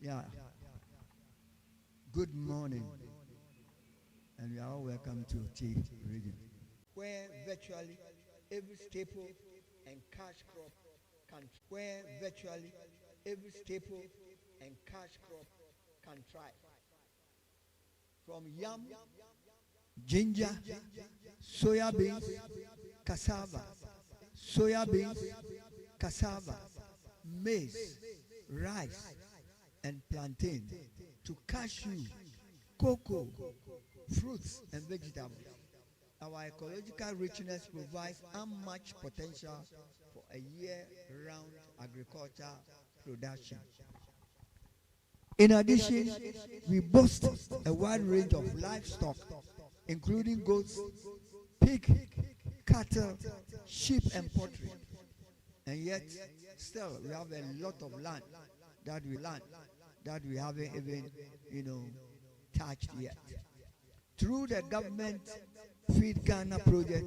Yeah. Good morning, and you are all welcome to Oti Region, where virtually every staple and cash crop can thrive. From yam, ginger, soya beans, cassava, soya beans, cassava, maize, rice, and plantain, to cashew, cocoa, fruits, and vegetables. Our ecological richness provides unmatched potential for a year-round agriculture production. In addition, we boast a wide range of livestock, including goats, pig, cattle, sheep, and poultry. And yet, still, we have a lot of land that we haven't even, touched yet. Through the government Feed Ghana project,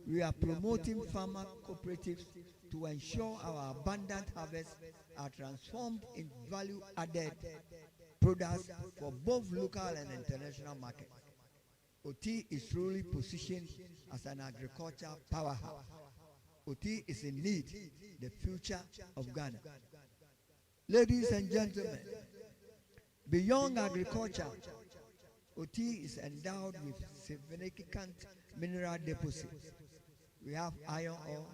we are promoting farmer cooperatives to ensure our abundant harvests are transformed in value-added products for both local and international markets. Oti is truly positioned as an agriculture powerhouse. Oti is indeed the future of Ghana. Ladies and gentlemen, beyond agriculture, Oti is endowed with significant mineral deposits. We have iron ore,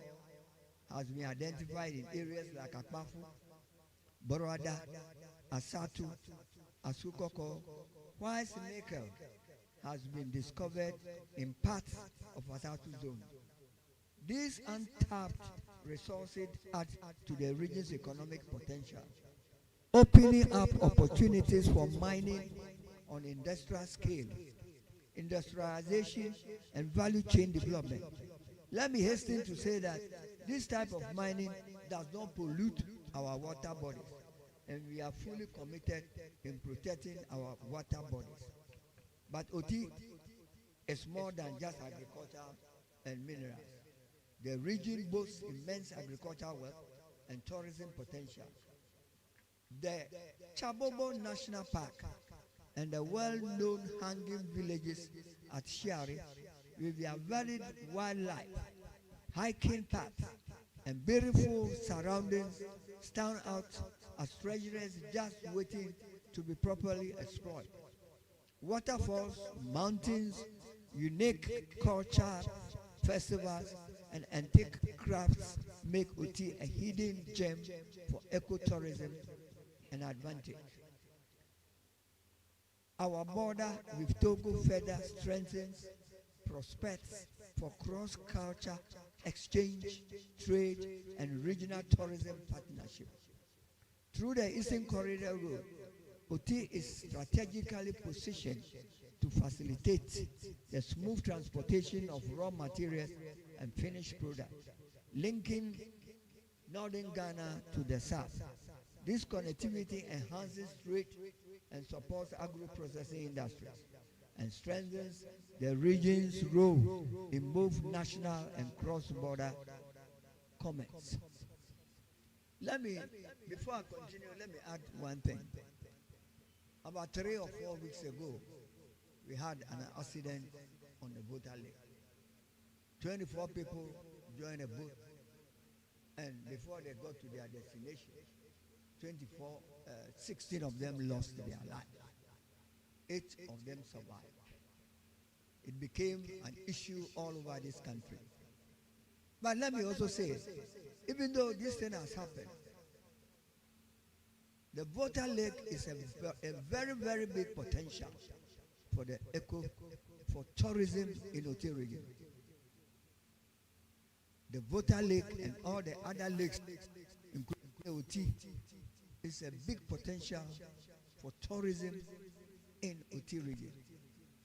has been identified in areas like Akpafu, Borada, Asatu, Asukoko, while nickel has been discovered in parts of Asatu zone. These untapped resources add to the region's economic potential, opening up opportunities for mining on industrial scale, industrialization, and value chain development. Let me hasten to say that this type of mining does not pollute our water bodies, and we are fully committed in protecting our water bodies. But Oti is more than just agriculture and minerals. The region boasts immense agricultural wealth and tourism potential. The Chabobo National Park and the well-known hanging villages at Shiari, with their varied wildlife, hiking paths, and beautiful surroundings, stand out as treasures just waiting to be properly explored. Waterfalls, mountains, unique culture, festivals, and antique crafts make Oti a hidden gem for ecotourism and advantage. Our border with Togo further strengthens prospects for cross-culture exchange, trade, and regional tourism partnership. Through the Eastern Corridor Road, Oti is strategically positioned to facilitate the smooth transportation of raw materials and finished products, linking northern Ghana to the south. This connectivity enhances trade and supports agro-processing industries and strengthens the region's role in both national and cross-border commerce. Before I continue, let me add one thing. About 3 or 4 weeks ago, we had an accident on the Volta Lake. 24 people joined a boat, and before they got to their destination, 16 of them lost their life. 8 of them survived. It became an issue all over this country. But let me also say, even though this thing has happened, the Volta Lake is a very, very big potential for for tourism in Oti region. The Volta Lake and all the other lakes, including Oti, is a big potential for tourism in Oti region.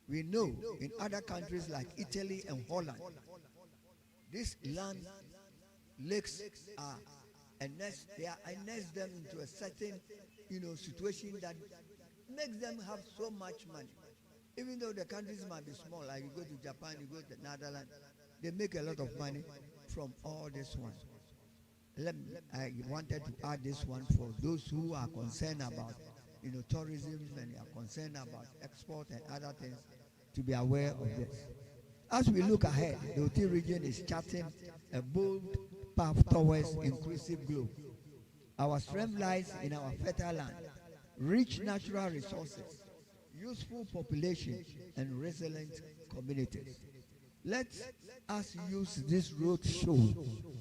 We know in other countries like Italy and Holland, these land lakes are they nest them into a certain situation that makes them have so much money. Even though the countries might be small, like you go to Japan, you go to the Netherlands, they make a lot of money from all this one. I wanted to add this one for those who are concerned about tourism and are concerned about export and other things to be aware of this. As we look ahead, the Oti region is charting a bold path towards inclusive growth. Our strength lies in our fertile land, rich natural resources, useful population, and resilient communities. Let us use this road show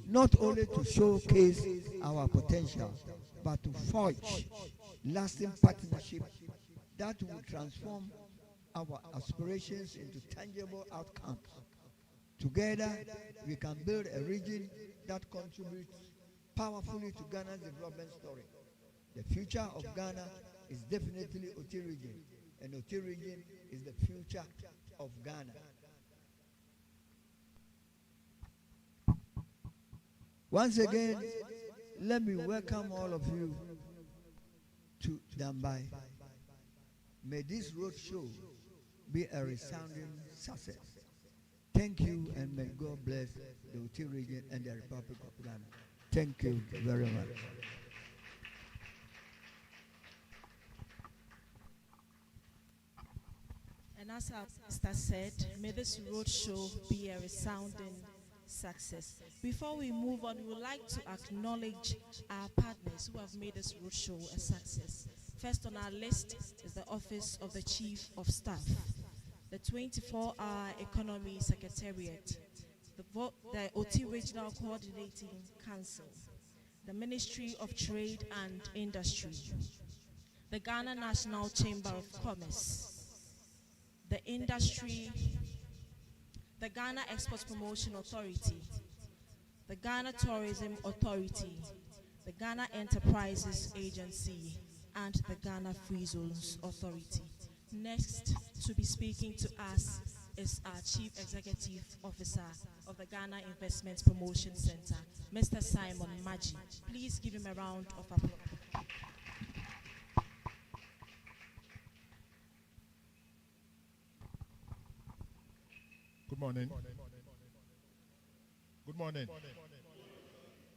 not only to showcase our potential, but to forge lasting partnership that will transform our aspirations into tangible outcomes. Together, we can build a region that contributes powerfully to Ghana's development story. The future of Ghana is definitely Oti region, and Oti region is the future of Ghana. Once again, let me welcome all of you to Dambai. May this road show be a resounding success. Thank you, and may God bless the Oti region and the Republic of Ghana. Thank you very much. And as our pastor said, may this road show be a resounding success. Before we move on, we would like to acknowledge our partners who have made this road show a success. First on our list is the Office of the Chief of Staff, the 24-hour Economy Secretariat, the Oti Regional Coordinating Council, the Ministry of Trade and Industry, the Ghana National Chamber of Commerce, the Ghana Export Promotion Authority, the Ghana Tourism Authority, the Ghana Enterprises Agency, and the Ghana Free Zones Authority. Next to be speaking to us is our Chief Executive Officer of the Ghana Investment Promotion Center, Mr. Simon Madjie. Please give him a round of applause. Good morning. Good morning.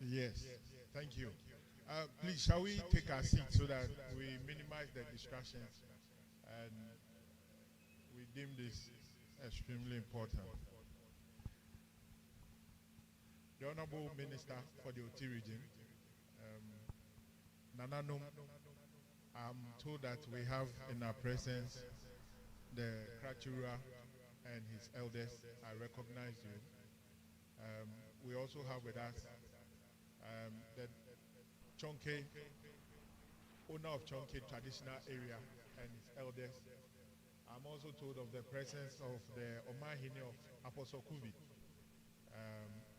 Yes, thank you. Please, shall we take our seats so that we minimize the distractions and we deem this extremely important. The Honorable Minister for the Oti region, Nananum, I'm told that we have in our presence the Krachura and his elders. I recognize you. We also have with us the Chonke, owner of Chonke traditional area and his elders. I'm also told of the presence of the Omahine of Aposokuvi.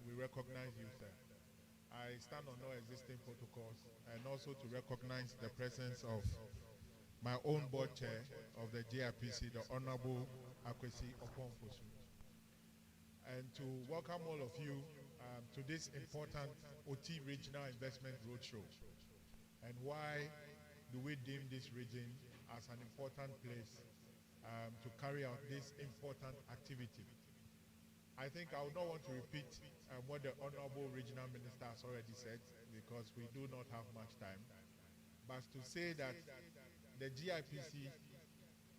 We recognize you, sir. I stand on all existing protocols and also to recognize the presence of my own board chair of the GIPC, the Honorable Akwasi Opong-Fosu. And to welcome all of you to this important Oti Regional Investment Roadshow. And why do we deem this region as an important place to carry out this important activity? I think I would not want to repeat what the Honorable Regional Minister has already said, because we do not have much time, but to say that the GIPC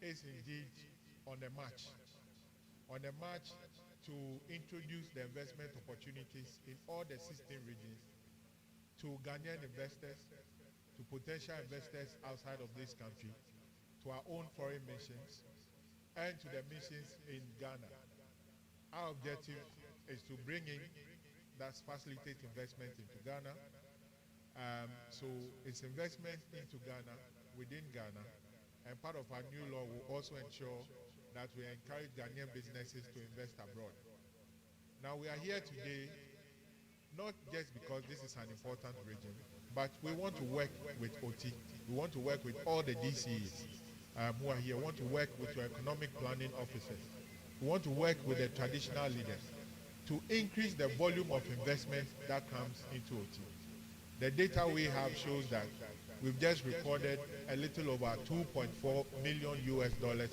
is indeed on a march to introduce the investment opportunities in all the 16 regions to Ghanaian investors, to potential investors outside of this country, to our own foreign missions, and to the missions in Ghana. Our objective is to bring in, that's facilitate investment into Ghana. So it's investment into Ghana, within Ghana, and part of our new law will also ensure that we encourage Ghanaian businesses to invest abroad. Now we are here today, not just because this is an important region, but we want to work with OT. We want to work with all the DCEs who are here. We want to work with your economic planning officers. We want to work with the traditional leaders to increase the volume of investment that comes into OT. The data we have shows that we've just recorded a little over $2.4 million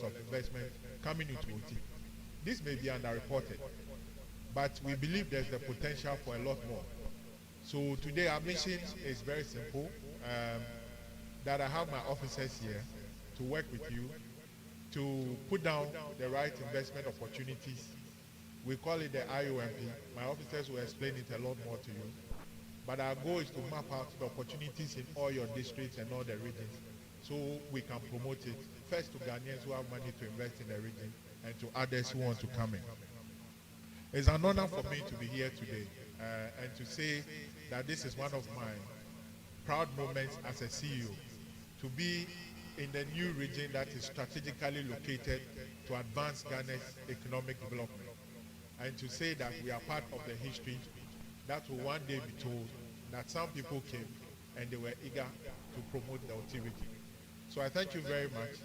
of investment coming into OT. This may be underreported, but we believe there's the potential for a lot more. So today our mission is very simple. that I have my officers here to work with you to put down the right investment opportunities. We call it the IOMP. My officers will explain it a lot more to you. But our goal is to map out the opportunities in all your districts and all the regions so we can promote it, first to Ghanaians who have money to invest in the region and to others who want to come in. It's an honor for me to be here today and to say that this is one of my proud moments as a CEO, to be in the new region that is strategically located to advance Ghana's economic development, and to say that we are part of the history that will one day be told that some people came and they were eager to promote the Oti region. So I thank you very much,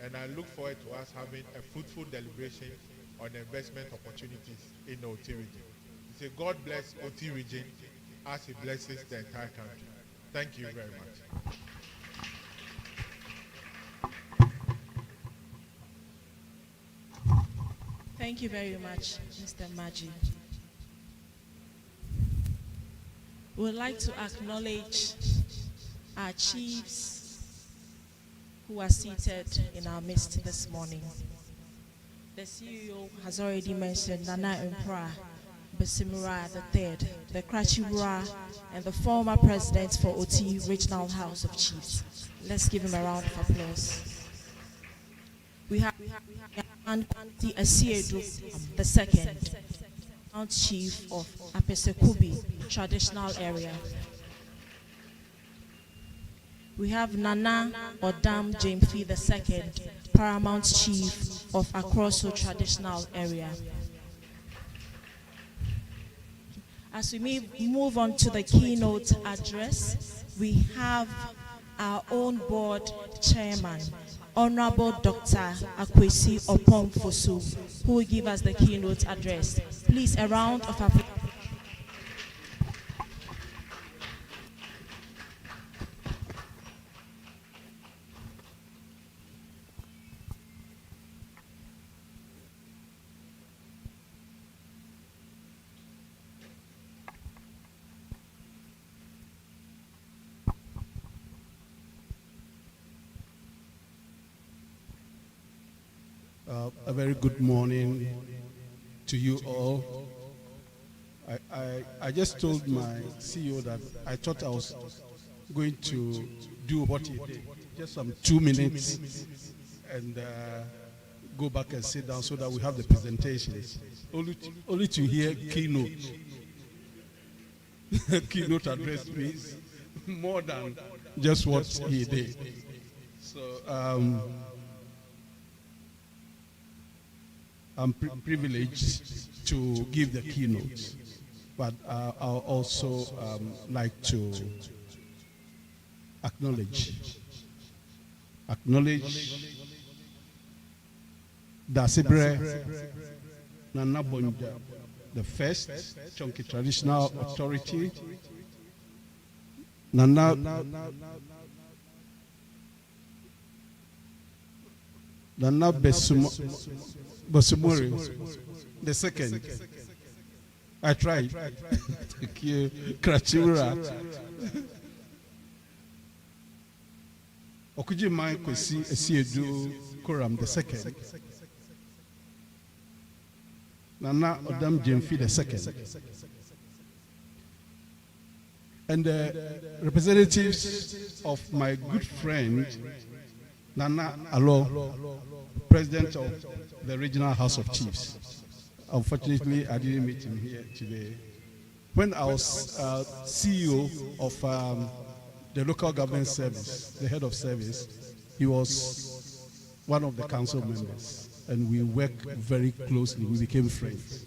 and I look forward to us having a fruitful deliberation on investment opportunities in the Oti region. We say God bless Oti region as He blesses the entire country. Thank you very much. Thank you very much, Mr. Madjie. We would like to acknowledge our chiefs who are seated in our midst this morning. The CEO has already mentioned Nana Mpra Besimura III, the Krachiwura, and the former president for Oti Regional House of Chiefs. Let's give him a round of applause. We have Nkwanta Asiedu the second, Mount Chief of Apesekubi traditional area. We have Nana Odam Jamfi the second, Paramount Chief of Akroso traditional area. As we move on to the keynote address, we have our own board chairman, Honorable Dr. Akwasi Opong-Fosu, who will give us the keynote address. Please, a round of applause. A very good morning to you all. I just told my CEO that I thought I was going to do what he did, just some 2 minutes, and go back and sit down so that we have the presentations. Only to hear keynote. Keynote address means more than just what he did. So I'm privileged to give the keynote, but I'll also like to acknowledge Debrah Nana Bonja, the first Chonky Traditional Authority, Nana Bosumori, the second. I tried. Thank you. Krachiwura. Okujima Kwesi Asiedu Koram, the second. Nana Odam Jamfi, the second. And the representatives of my good friend, Nana Alo, President of the Regional House of Chiefs. Unfortunately, I didn't meet him here today. When I was CEO of the local government service, the head of service, he was one of the council members, and we worked very closely. We became friends.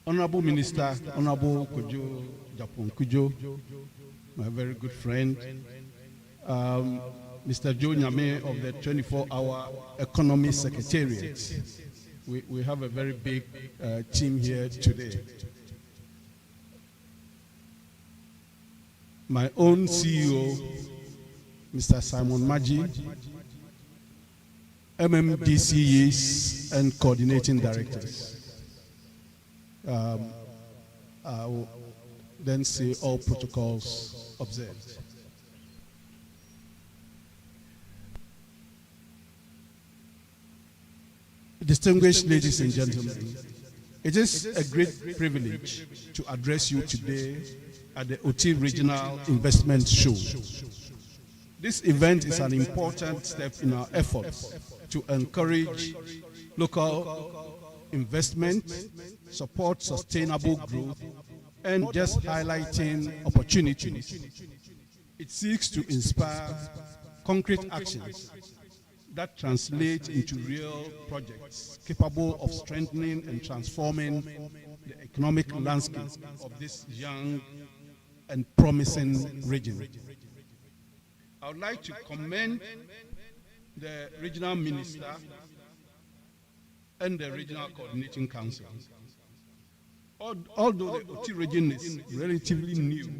Honorable Minister, Honorable Gyapong, my very good friend. Mr. Joe Nyame of the 24-hour Economy Secretariat. We have a very big team here today. My own CEO, Mr. Simon Madjie, MMDCEs and coordinating directors. I will then say all protocols observed. Distinguished ladies and gentlemen, it is a great privilege to address you today at the Oti Regional Investment Show. This event is an important step in our efforts to encourage local investment, support sustainable growth, and just highlighting opportunities. It seeks to inspire concrete actions that translate into real projects capable of strengthening and transforming the economic landscape of this young and promising region. I would like to commend the regional minister and the regional coordinating council. Although the Oti region is relatively new,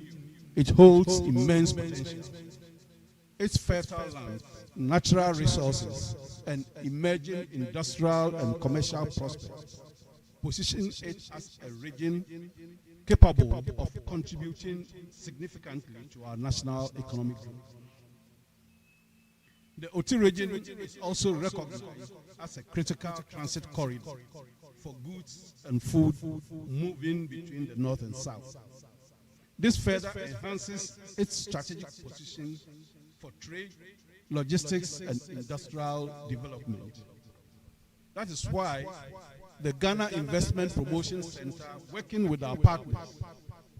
it holds immense potential. Its fertile land, natural resources, and emerging industrial and commercial prospects position it as a region capable of contributing significantly to our national economic growth. The Oti region is also recognized as a critical transit corridor for goods and food moving between the north and south. This further enhances its strategic position for trade, logistics, and industrial development. That is why the Ghana Investment Promotion Center, working with our partners,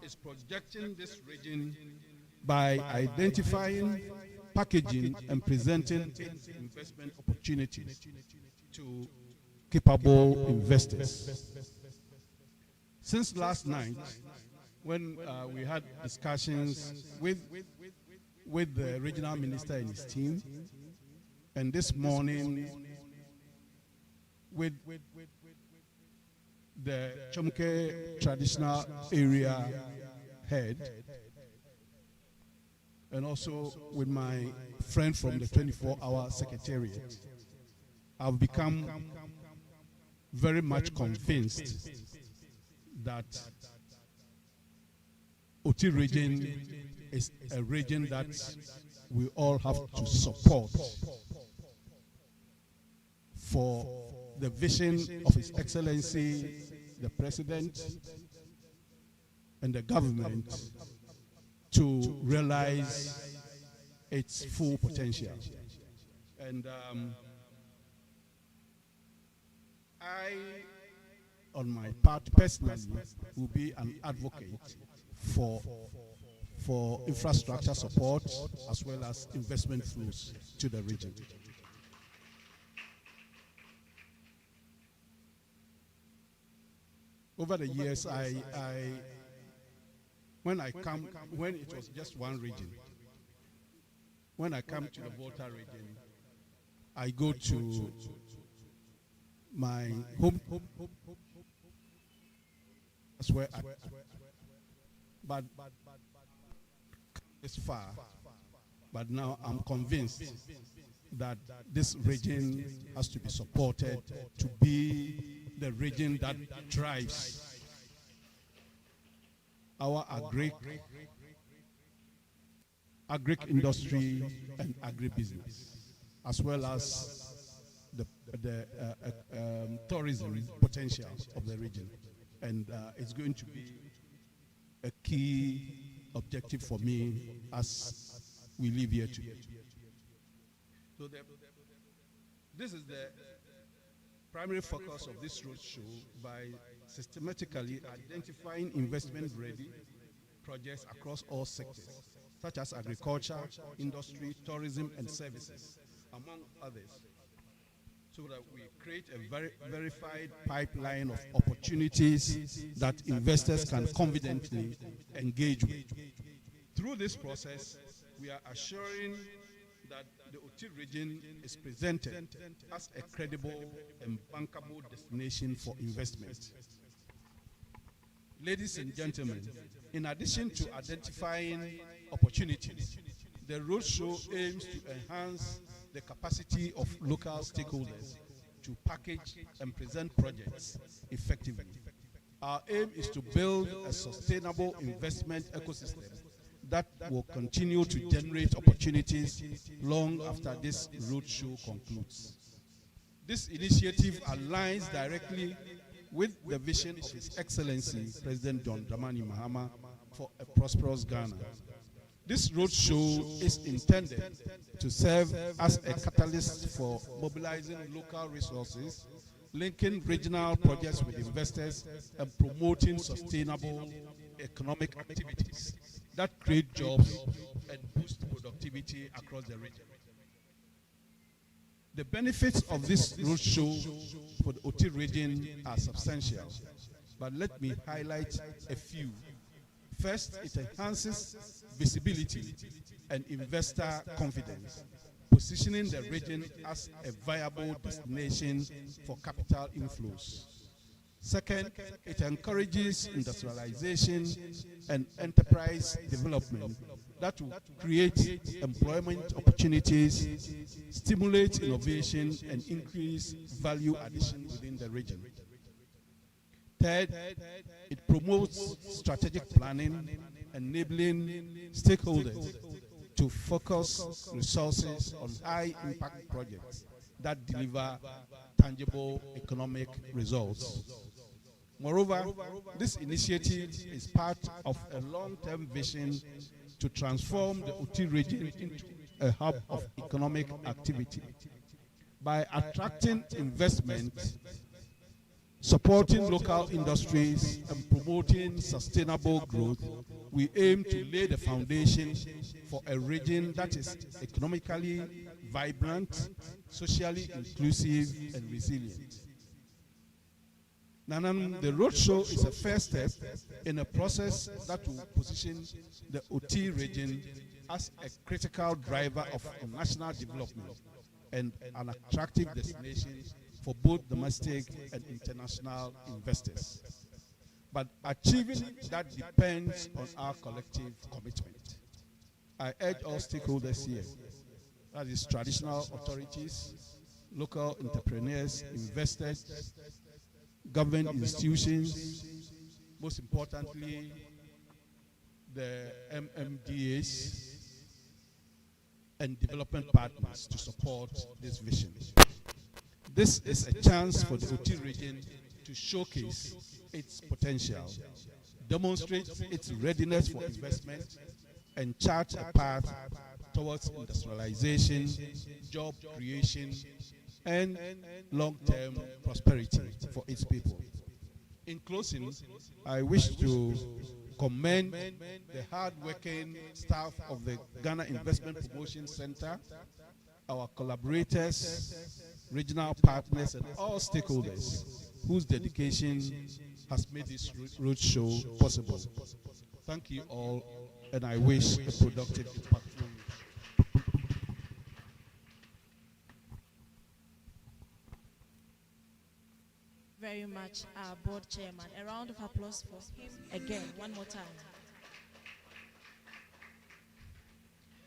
is projecting this region by identifying, packaging, and presenting its investment opportunities to capable investors. Since last night, when we had discussions with the regional minister and his team, and this morning with the Chomke traditional area head, and also with my friend from the 24-hour secretariat, I've become very much convinced that Oti region is a region that we all have to support for the vision of His Excellency, the President, and the government to realize its full potential. And I, on my part personally, will be an advocate for infrastructure support as well as investment flows to the region. Over the years, when it was just one region, when I come to the Volta region, I go to my home. That's where but it's far. But now I'm convinced that this region has to be supported to be the region that drives our agric industry and agribusiness, as well as the tourism potential of the region. And it's going to be a key objective for me as we live here today. So this is the primary focus of this roadshow, by systematically identifying investment-ready projects across all sectors, such as agriculture, industry, tourism, and services, among others, so that we create a verified pipeline of opportunities that investors can confidently engage with. Through this process, we are assuring that the Oti region is presented as a credible and bankable destination for investment. Ladies and gentlemen, in addition to identifying opportunities, the roadshow aims to enhance the capacity of local stakeholders to package and present projects effectively. Our aim is to build a sustainable investment ecosystem that will continue to generate opportunities long after this roadshow concludes. This initiative aligns directly with the vision of His Excellency President John Dramani Mahama for a prosperous Ghana. This roadshow is intended to serve as a catalyst for mobilizing local resources, linking regional projects with investors, and promoting sustainable economic activities that create jobs and boost productivity across the region. The benefits of this roadshow for the Oti region are substantial, but let me highlight a few. First, it enhances visibility and investor confidence, positioning the region as a viable destination for capital inflows. Second, it encourages industrialization and enterprise development that will create employment opportunities, stimulate innovation, and increase value addition within the region. Third, it promotes strategic planning, enabling stakeholders to focus resources on high-impact projects that deliver tangible economic results. Moreover, this initiative is part of a long-term vision to transform the Oti region into a hub of economic activity. By attracting investment, supporting local industries, and promoting sustainable growth, we aim to lay the foundation for a region that is economically vibrant, socially inclusive, and resilient. Nanam, the roadshow is a first step in a process that will position the Oti region as a critical driver of national development and an attractive destination for both domestic and international investors. But achieving that depends on our collective commitment. I urge all stakeholders here, that is traditional authorities, local entrepreneurs, investors, government institutions, most importantly, the MMDAs and development partners to support this vision. This is a chance for the Oti region to showcase its potential, demonstrate its readiness for investment, and chart a path towards industrialization, job creation, and long-term prosperity for its people. In closing, I wish to commend the hard-working staff of the Ghana Investment Promotion Center, our collaborators, regional partners, and all stakeholders whose dedication has made this roadshow possible. Thank you all, and I wish a productive, impactful week. Very much, our board chairman. A round of applause for him again, one more time.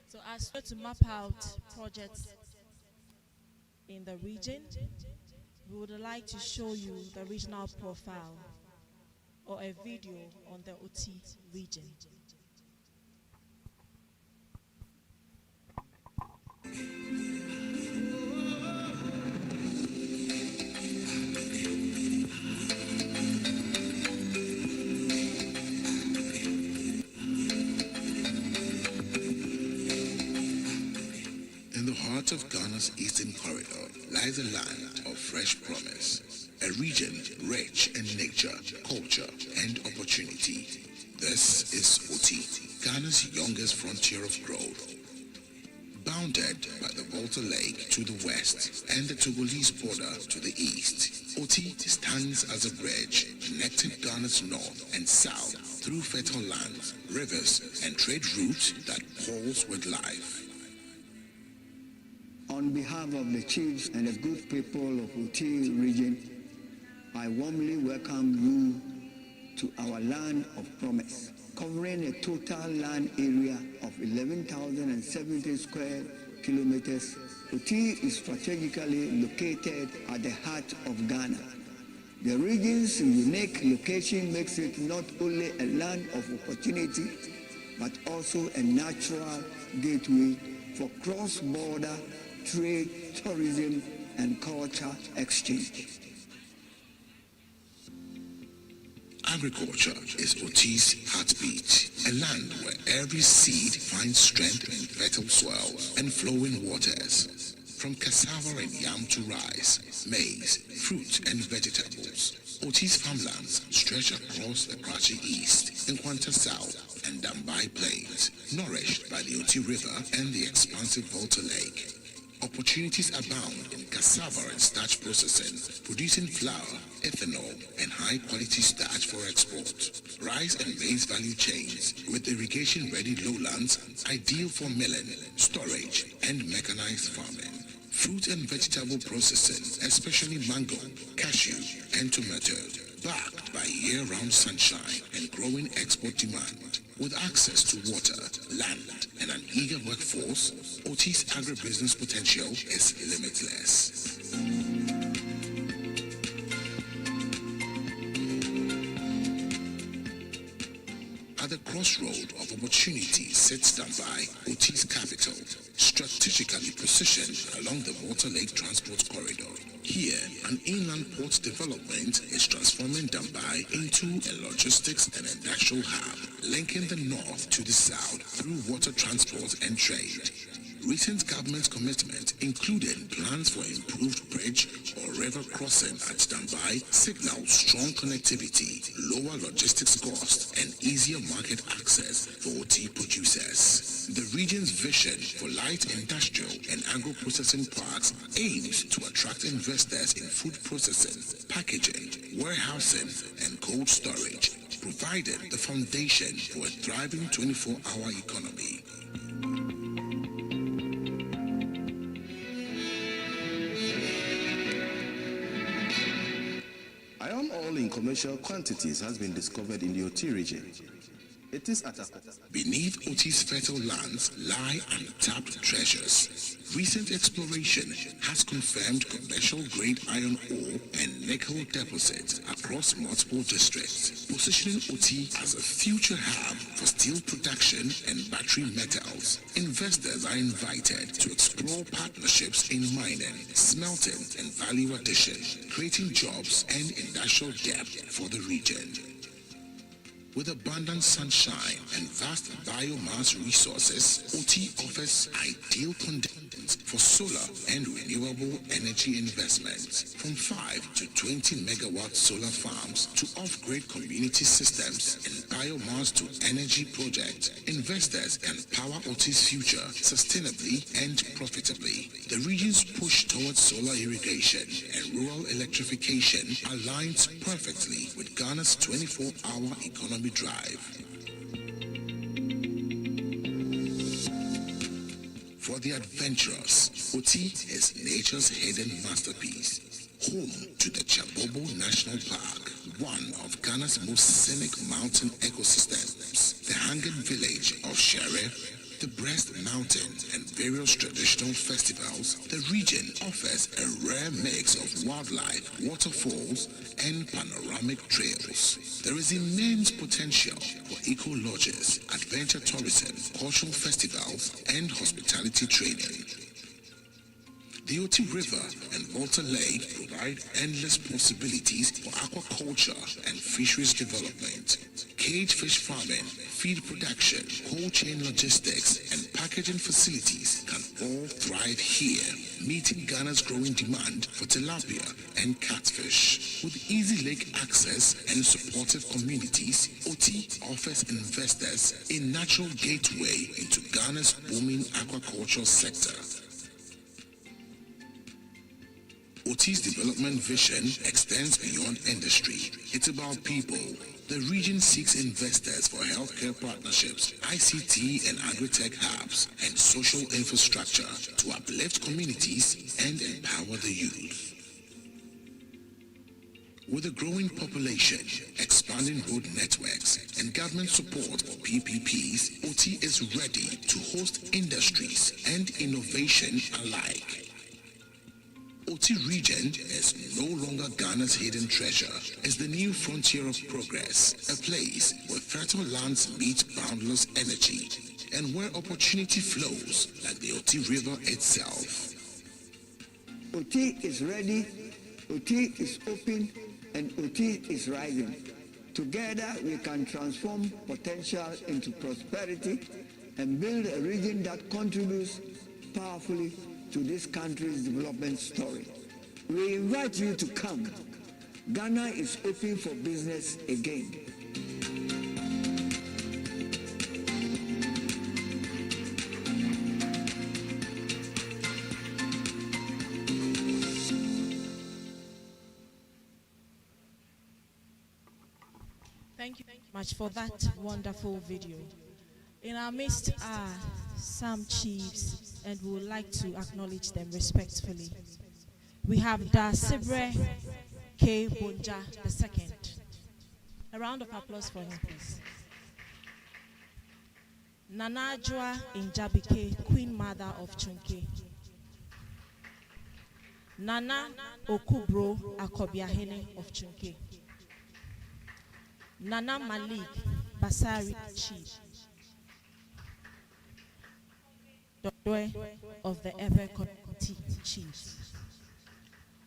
So as we to map out projects in the region, we would like to show you the regional profile or a video on the Oti region. In the heart of Ghana's eastern corridor lies a land of fresh promise, a region rich in nature, culture, and opportunity. This is Oti, Ghana's youngest frontier of growth. Bounded by the Volta Lake to the west and the Togolese border to the east, Oti stands as a bridge connecting Ghana's north and south through fertile lands, rivers, and trade routes that pulse with life. On behalf of the chiefs and the good people of Oti region, I warmly welcome you to our land of promise, covering a total land area of 11,070 square kilometers. Oti is strategically located at the heart of Ghana. The region's unique location makes it not only a land of opportunity, but also a natural gateway for cross-border trade, tourism, and culture exchange. Agriculture is Oti's heartbeat, a land where every seed finds strength in fertile soils and flowing waters. From cassava and yam to rice, maize, fruit and vegetables, Oti's farmlands stretch across the Akwasi East, Nkwanta South, and Dambai Plains, nourished by the Oti River and the expansive Volta Lake. Opportunities abound in cassava and starch processing, producing flour, ethanol, and high-quality starch for export. Rice and maize value chains, with irrigation-ready lowlands, ideal for milling, storage, and mechanized farming. Fruit and vegetable processing, especially mango, cashew, and tomato, backed by year-round sunshine and growing export demand. With access to water, land, and an eager workforce, Oti's agribusiness potential is limitless. At the crossroad of opportunity sits Dambai, Oti's capital, strategically positioned along the Water Lake Transport Corridor. Here, an inland port development is transforming Dambai into a logistics and industrial hub, linking the north to the south through water transport and trade. Recent government commitment, including plans for improved bridge or river crossing at Dambai, signal strong connectivity, lower logistics costs, and easier market access for Oti producers. The region's vision for light industrial and agro-processing parks aims to attract investors in food processing, packaging, warehousing, and cold storage, providing the foundation for a thriving 24-hour economy. Iron ore in commercial quantities has been discovered in the Oti region. It is at a... Beneath Oti's fertile lands lie untapped treasures. Recent exploration has confirmed commercial-grade iron ore and nickel deposits across multiple districts, positioning Oti as a future hub for steel production and battery metals. Investors are invited to explore partnerships in mining, smelting, and value addition, creating jobs and industrial depth for the region. With abundant sunshine and vast biomass resources, Oti offers ideal conditions for solar and renewable energy investments. From 5 to 20 megawatt solar farms to off-grid community systems and biomass to energy projects, investors can power Oti's future sustainably and profitably. The region's push towards solar irrigation and rural electrification aligns perfectly with Ghana's 24-hour economy drive. For the adventurous, Oti is nature's hidden masterpiece, home to the Chabobo National Park, one of Ghana's most scenic mountain ecosystems, the Hanging Village of Shere, the Breast Mountain, and various traditional festivals. The region offers a rare mix of wildlife, waterfalls, and panoramic trails. There is immense potential for eco-lodges, adventure tourism, cultural festivals, and hospitality training. The Oti River and Volta Lake provide endless possibilities for aquaculture and fisheries development. Cage fish farming, feed production, cold chain logistics, and packaging facilities can all thrive here, meeting Ghana's growing demand for tilapia and catfish. With easy lake access and supportive communities, Oti offers investors a natural gateway into Ghana's booming aquaculture sector. Oti's development vision extends beyond industry. It's about people. The region seeks investors for healthcare partnerships, ICT and agri-tech hubs, and social infrastructure to uplift communities and empower the youth. With a growing population, expanding road networks, and government support for PPPs, Oti is ready to host industries and innovation alike. Oti Region is no longer Ghana's hidden treasure. It's the new frontier of progress, a place where fertile lands meet boundless energy, and where opportunity flows like the Oti River itself. Oti is ready, Oti is open, and Oti is rising. Together we can transform potential into prosperity and build a region that contributes powerfully to this country's development story. We invite you to come. Ghana is open for business again. Thank you much for that wonderful video. In our midst are some chiefs, and we would like to acknowledge them respectfully. We have Debrah K. Bonja II. A round of applause for him, please. Nana Adjare Njabike, Queen Mother of Chunke. Nana Okubro Akobiahene of Chunke. Nana Malik Basari Chief. Of the Ever Committee Chiefs.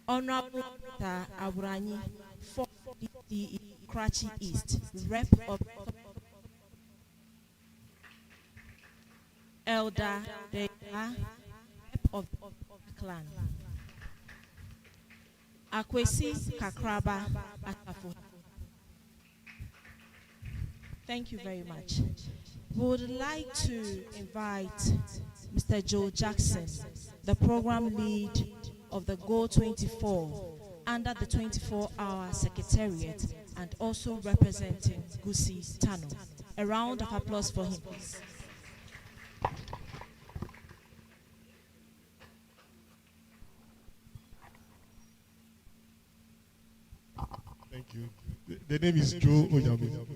Honorable Abrani, 4th Karachi East, Rep of Elder Debrah, Rep of the Clan. Akwasi Kakraba Atafu. Thank you very much. We would like to invite Mr. Joe Jackson, the program lead of the Go 24 under the 24-hour secretariat and also representing Goosie Tanoh. A round of applause for him, please. Thank you. The name is Joe Onyame.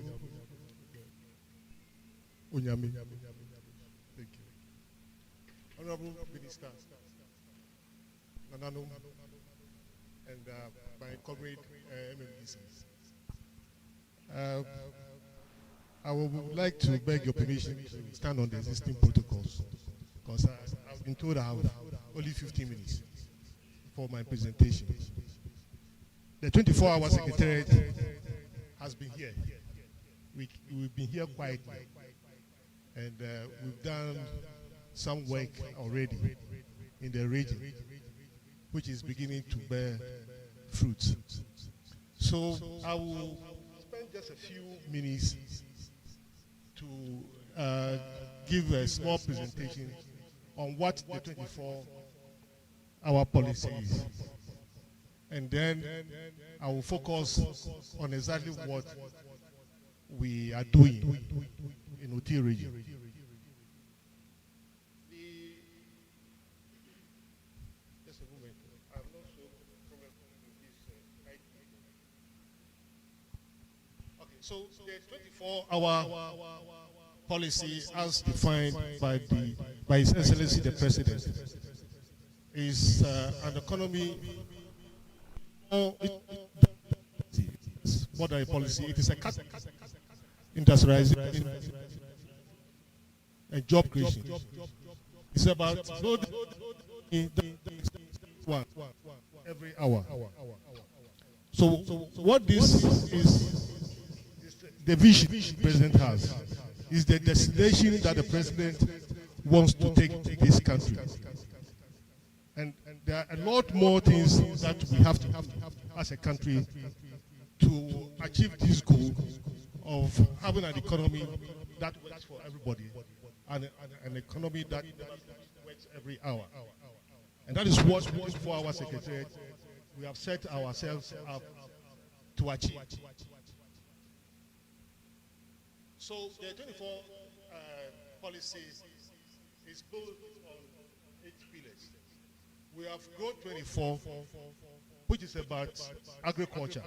Onyame. Thank you. Honorable Minister, Nanano, and my comrade MMDC. I would like to beg your permission to stand on the existing protocols, because I've been told I have only 15 minutes for my presentation. The 24-hour secretariat has been here. We've been here quietly, and we've done some work already in the region, which is beginning to bear fruits. So I will spend just a few minutes to give a small presentation on what the 24-hour policy is. And then I will focus on exactly what we are doing in Oti Region. Just a moment. I'm not so familiar with this. Okay, so the 24-hour policy, as defined by His Excellency the President, is an economy. It's more than a policy. It is a industrialization and job creation. It's about one every hour. So what this is the vision the president has, is the destination that the president wants to take this country. And there are a lot more things that we have to as a country to achieve this goal of having an economy that works for everybody, and an economy that works every hour. And that is what, for our secretariat, we have set ourselves up to achieve. So the 24 policy is built on 8 pillars. We have Grow 24, which is about agriculture.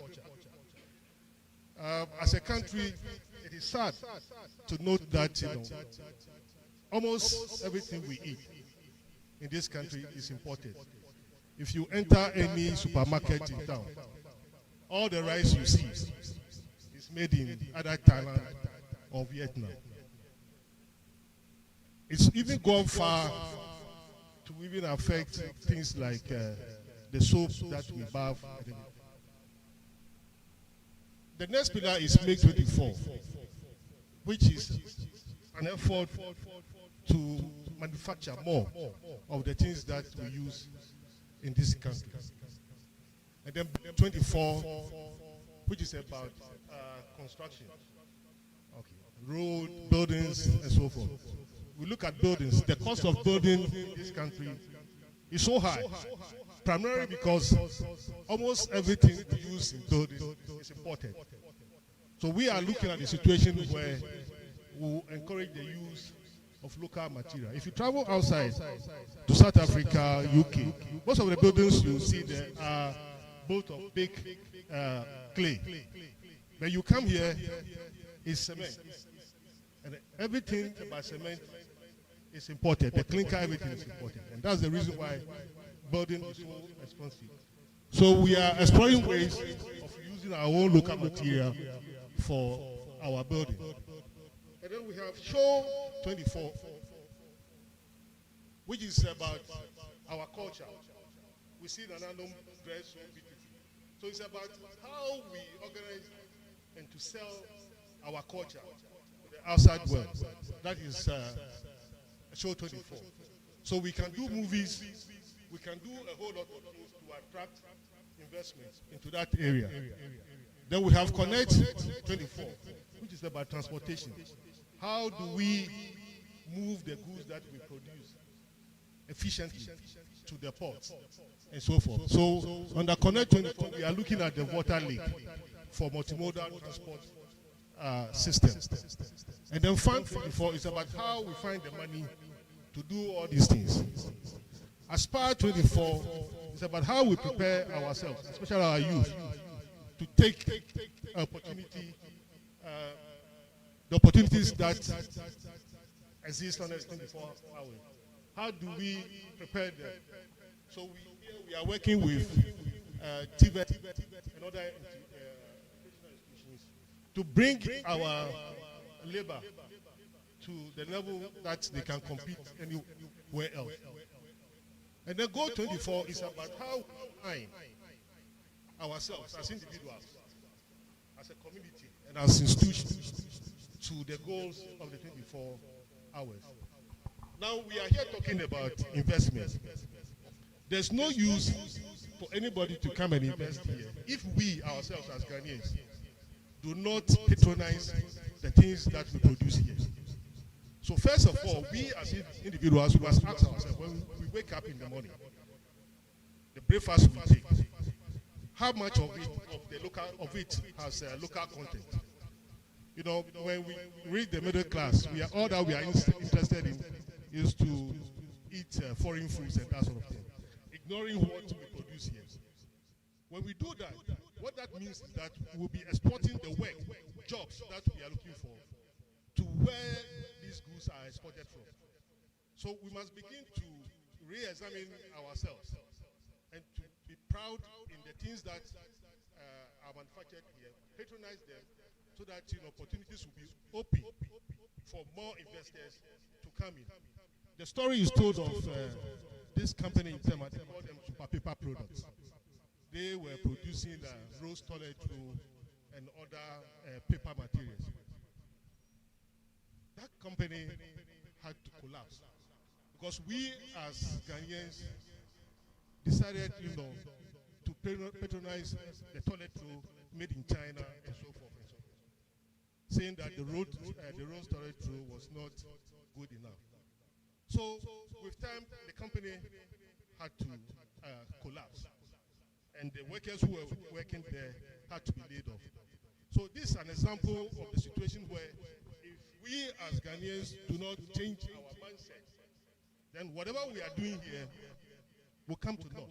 As a country, it is sad to note that almost everything we eat in this country is imported. If you enter any supermarket in town, all the rice you see is made in either Thailand or Vietnam. It's even gone far to even affect things like the soap that we bath. The next pillar is Make 24, which is an effort to manufacture more of the things that we use in this country. And then 24, which is about construction, road, buildings, and so forth. We look at buildings. The cost of building in this country is so high, primarily because almost everything we use in building is imported. So we are looking at a situation where we encourage the use of local material. If you travel outside to South Africa, UK, most of the buildings you see there are built of baked clay. When you come here, it's cement. And everything about cement is imported. The clinker, everything is imported. And that's the reason why building is so expensive. So we are exploring ways of using our own local material for our building. And then we have Show 24, which is about our culture. We see Nanandom dress so beautiful. So it's about how we organize and to sell our culture to the outside world. That is Show 24. So we can do movies, we can do a whole lot of things to attract investments into that area. Then we have Connect 24, which is about transportation. How do we move the goods that we produce efficiently to the ports and so forth? So under Connect 24, we are looking at the water lake for multimodal transport system. And then Fund 24 is about how we find the money to do all these things. Aspire 24 is about how we prepare ourselves, especially our youth, to take opportunity, the opportunities that exist on the 24 hours. How do we prepare them? So we are working with TVET and other institutions to bring our labor to the level that they can compete anywhere else. And then Go 24 is about how we align ourselves as individuals, as a community, and as institutions to the goals of the 24 hours. Now we are here talking about investment. There's no use for anybody to come and invest here if we ourselves as Ghanaians do not patronize the things that we produce here. So first of all, we as individuals must ask ourselves when we wake up in the morning, the breakfast we take, how much of it has local content? You know, when we read the middle class, all that we are interested in is to eat foreign foods and that sort of thing, ignoring what we produce here. When we do that, what that means is that we'll be exporting the work, jobs that we are looking for to where these goods are exported from. So we must begin to re-examine ourselves and to be proud in the things that are manufactured here, patronize them so that opportunities will be open for more investors to come in. The story is told of this company in Tema, they call them Super Paper Products. They were producing rose toilet roll and other paper materials. That company had to collapse because we as Ghanaians decided, to patronize the toilet roll made in China and so forth, saying that the rose toilet roll was not good enough. So with time, the company had to collapse, and the workers who were working there had to be laid off. So this is an example of the situation where if we as Ghanaians do not change our mindset, then whatever we are doing here will come to naught.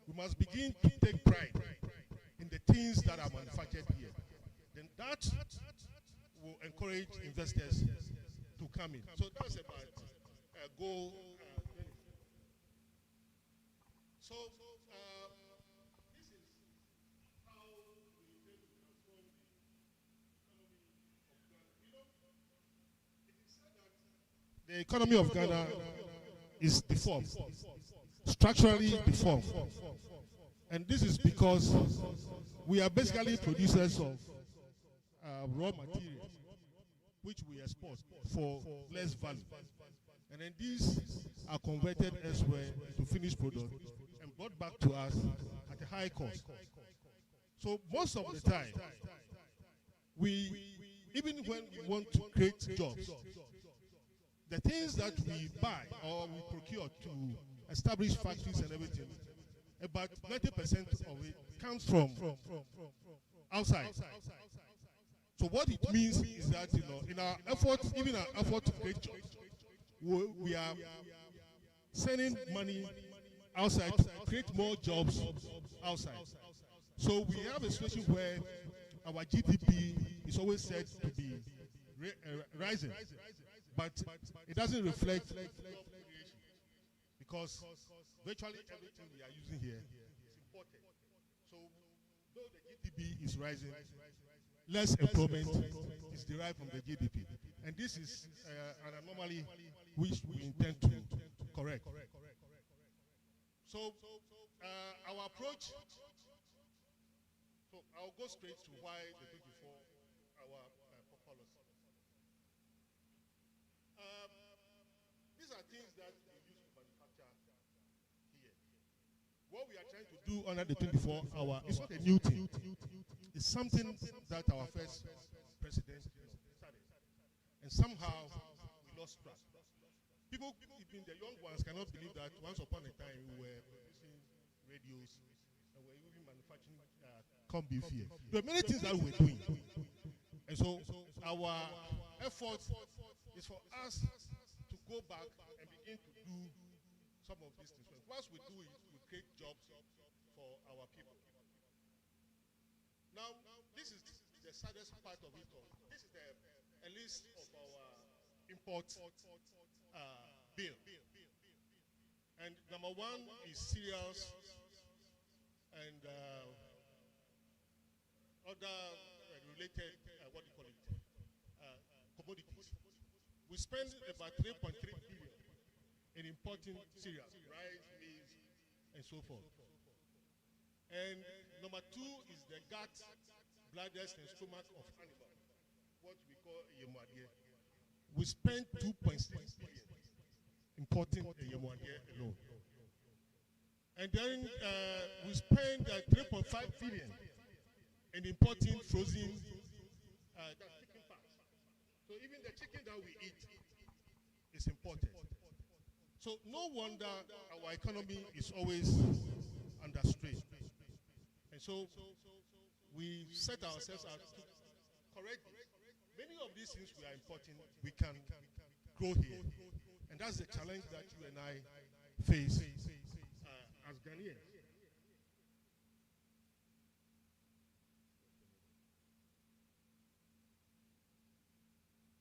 We must begin to take pride in the things that are manufactured here. Then that will encourage investors to come in. So that's about goal. So the economy of Ghana is deformed, structurally deformed. And this is because we are basically producers of raw materials, which we export for less value. And then these are converted elsewhere to finished product and brought back to us at a high cost. So most of the time, even when we want to create jobs, the things that we buy or we procure to establish factories and everything, about 90% of it comes from outside. So what it means is that, in our effort, even our effort to create jobs, we are sending money outside to create more jobs outside. So we have a situation where our GDP is always said to be rising, but it doesn't reflect job creation, because virtually everything we are using here is imported. So though the GDP is rising, less employment is derived from the GDP. And this is an anomaly which we intend to correct. So our approach, so I'll go straight to why the 24 our policy. These are things that we use to manufacture here. What we are trying to do under the 24 hour is not a new thing. It's something that our first president started. And somehow we lost track. People, even the young ones, cannot believe that once upon a time we were producing radios and we were even manufacturing corned beef here. There are many things that we were doing. And so our effort is for us to go back and begin to do some of these things. Once we do it, we create jobs for our people. Now, this is the saddest part of it all. This is a list of our import bill. And number one is cereals and other related, commodities. We spend about 3.3 billion in importing cereals, rice, maize, and so forth. And number two is the gut, bladders, and stomach of animals, what we call Madjie. We spend 2.6 billion importing Madjie alone. And then we spend 3.5 billion in importing frozen chicken parts. So even the chicken that we eat is imported. So no wonder our economy is always under strain. And so we set ourselves out to correct this. Many of these things we are importing, we can grow here. And that's the challenge that you and I face as Ghanaians.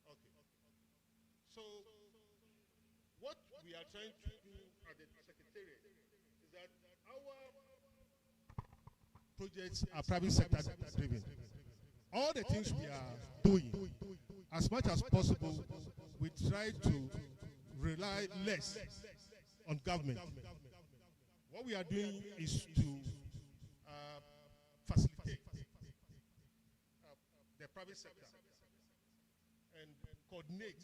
Okay. So what we are trying to do at the Secretariat is that our projects are private sector driven. All the things we are doing, as much as possible, we try to rely less on government. What we are doing is to facilitate the private sector and coordinate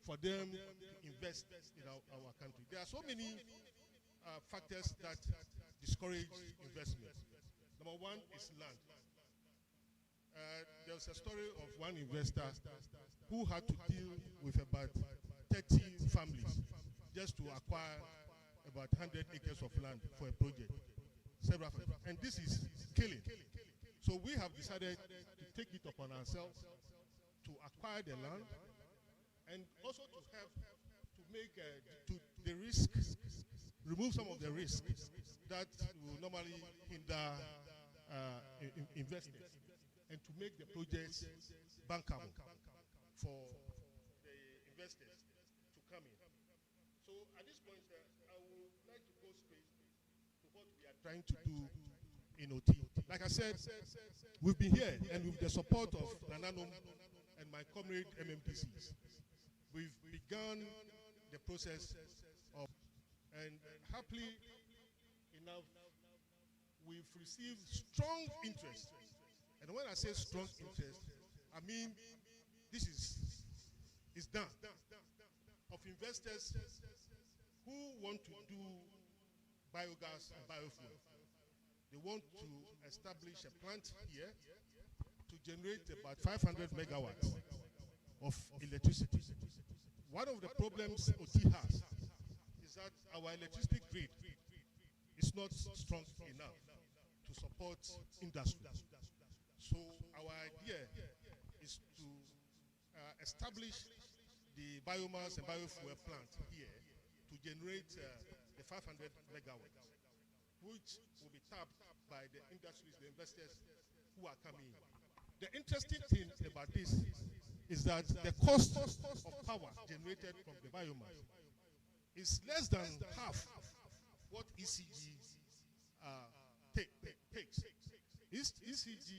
for them to invest in our country. There are so many factors that discourage investment. Number one is land. There's a story of one investor who had to deal with about 30 families just to acquire about 100 acres of land for a project. Several families. And this is killing. So we have decided to take it upon ourselves to acquire the land and also to help to make the risk, remove some of the risks that will normally hinder investors, and to make the projects bankable for the investors to come in. So at this point, I would like to go straight to what we are trying to do in Oti. Like I said, we've been here, and with the support of Nananom and my comrade MMDCs, we've begun the process of, and happily enough, we've received strong interest. And when I say strong interest, I mean this is done. Of investors who want to do biogas and biofuel. They want to establish a plant here to generate about 500 megawatts of electricity. One of the problems Oti has is that our electricity grid is not strong enough to support industry. So our idea is to establish the biomass and biofuel plant here to generate the 500 megawatts, which will be tapped by the industries, the investors who are coming in. The interesting thing about this is that the cost of power generated from the biomass is less than half what ECG takes. ECG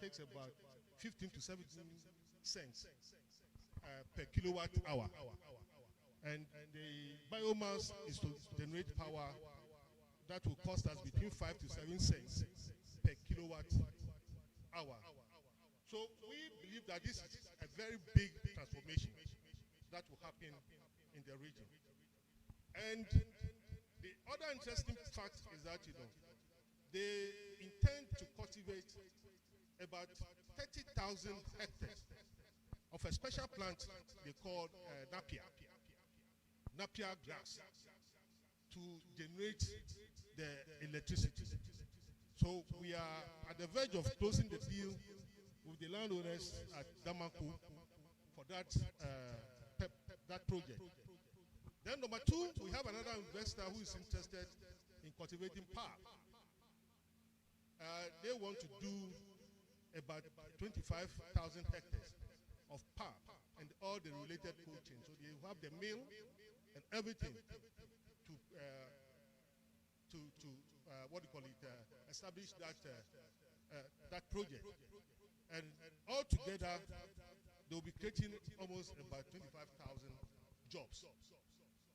takes about 15 to 17 cents per kilowatt hour. And the biomass is to generate power that will cost us between 5 to 7 cents per kilowatt hour. So we believe that this is a very big transformation that will happen in the region. And the other interesting fact is that, they intend to cultivate about 30,000 hectares of a special plant they call napier grass to generate the electricity. So we are at the verge of closing the deal with the landowners at Dambai for that project. Then number two, we have another investor who is interested in cultivating palm. They want to do about 25,000 hectares of palm and all the related cold chain. So they have the mill and everything to establish that project. And altogether, they will be creating almost about 25,000 jobs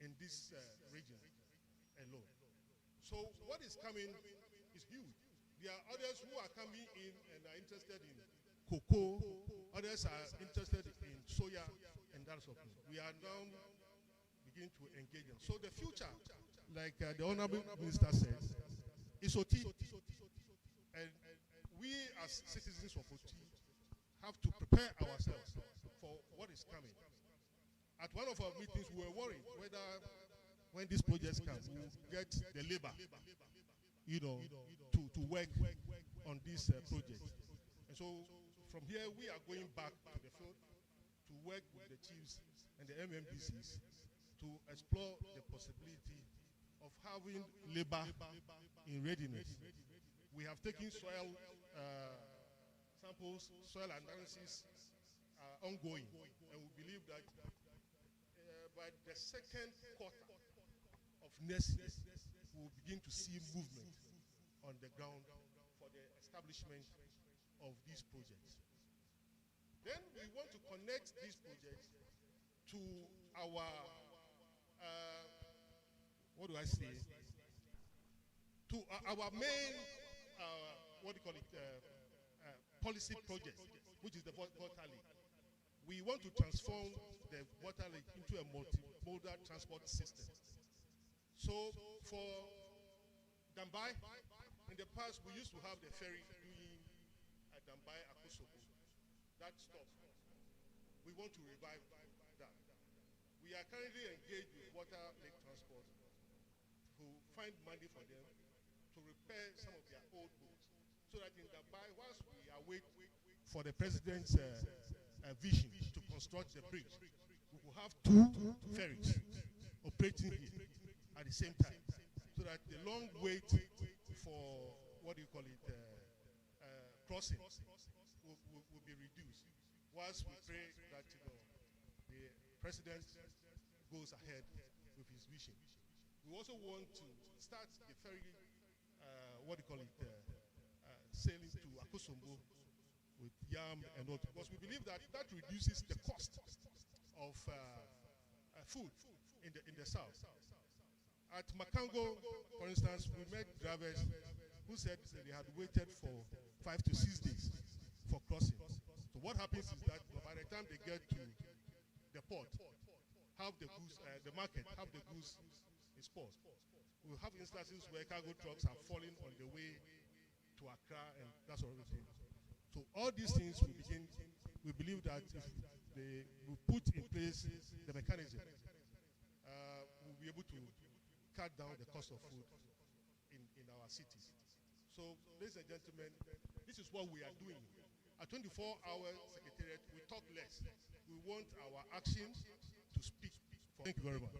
in this region alone. So what is coming is huge. There are others who are coming in and are interested in cocoa. Others are interested in soya and that sort of thing. We are now beginning to engage them. So the future, like the Honorable Minister said, is Oti. And we as citizens of Oti have to prepare ourselves for what is coming. At one of our meetings, we were worried whether when these projects come, we will get the labor, to work on this project. And so from here, we are going back to the field to work with the chiefs and the MMDCs to explore the possibility of having labor in readiness. We have taken soil samples, soil analysis ongoing, and we believe that by the second quarter of next year, we will begin to see movement on the ground for the establishment of these projects. Then we want to connect these projects to our, to our main, policy project, which is the water link. We want to transform the water link into a multimodal transport system. So for Dambai, in the past we used to have the ferry doing Dambai Ofosu. That stopped. We want to revive that. We are currently engaged with water lake transport to find money for them to repair some of their old boats, so that in Dambai, whilst we await for the president's vision to construct the bridge, we will have two ferries operating here at the same time, so that the long wait for crossing will be reduced. Whilst we pray that the president goes ahead with his vision. We also want to start the ferry, sailing to Akosombo with yam and all, because we believe that that reduces the cost of food in the south. At Makango, for instance, we met drivers who said that they had waited for 5 to 6 days for crossing. So what happens is that by the time they get to the port, half the goods, the market, half the goods is paused. We have instances where cargo trucks are falling on the way to Accra and that sort of thing. So all these things we believe that if we put in place the mechanism, we'll be able to cut down the cost of food in our cities. So, ladies and gentlemen, this is what we are doing. At 24-hour Secretariat, we talk less. We want our actions to speak. Thank you very much.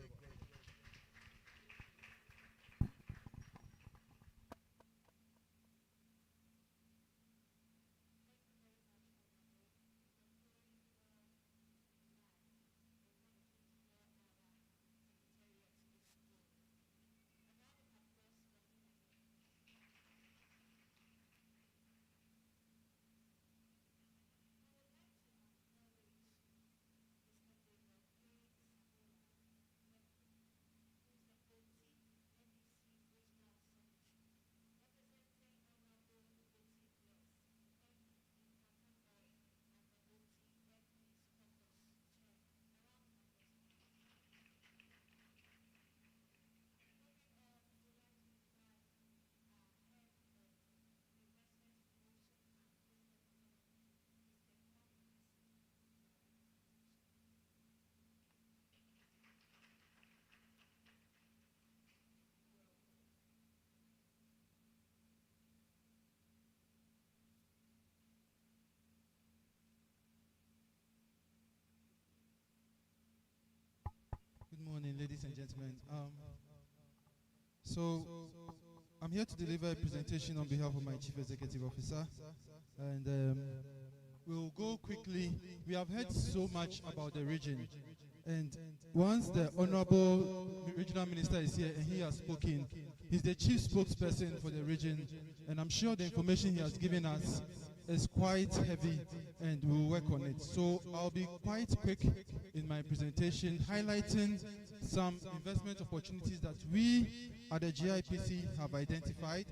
Good morning, ladies and gentlemen. So, I'm here to deliver a presentation on behalf of my Chief Executive Officer, and we'll go quickly. We have heard so much about the region, and once the Honorable Regional Minister is here and he has spoken, he's the Chief Spokesperson for the region, and I'm sure the information he has given us is quite heavy, and we'll work on it. So I'll be quite quick in my presentation, highlighting some investment opportunities that we at the GIPC have identified,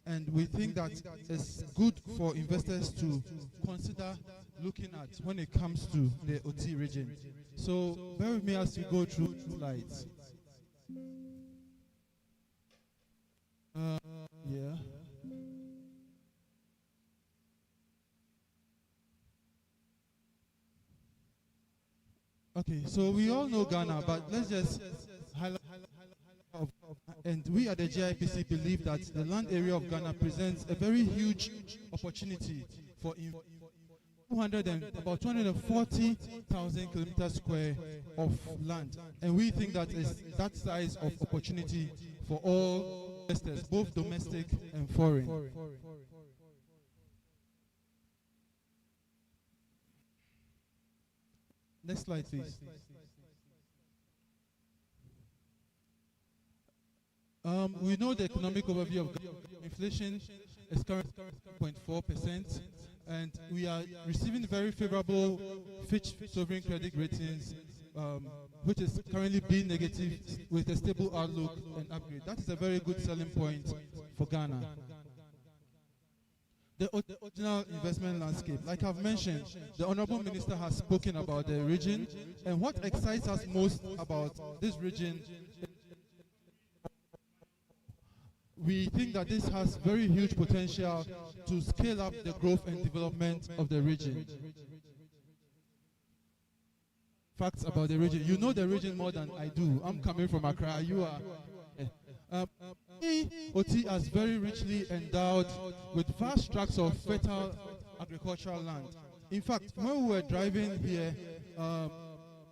and we think that it's good for investors to consider looking at when it comes to the Oti region. So bear with me as we go through slides. Yeah. Okay, so we all know Ghana, but let's just highlight. And we at the GIPC believe that the land area of Ghana presents a very huge opportunity for about 240,000 kilometers square of land, and we think that is that size of opportunity for all investors, both domestic and foreign. Next slide, please. We know the economic overview of inflation is currently 0.4%, and we are receiving very favorable Fitch sovereign credit ratings, which is currently B negative with a stable outlook and upgrade. That is a very good selling point for Ghana. The original investment landscape, like I've mentioned, the Honorable Minister has spoken about the region, and what excites us most about this region, we think that this has very huge potential to scale up the growth and development of the region. Facts about the region. You know the region more than I do. I'm coming from Accra. You are. Oti is very richly endowed with vast tracts of fertile agricultural land. In fact, when we were driving here,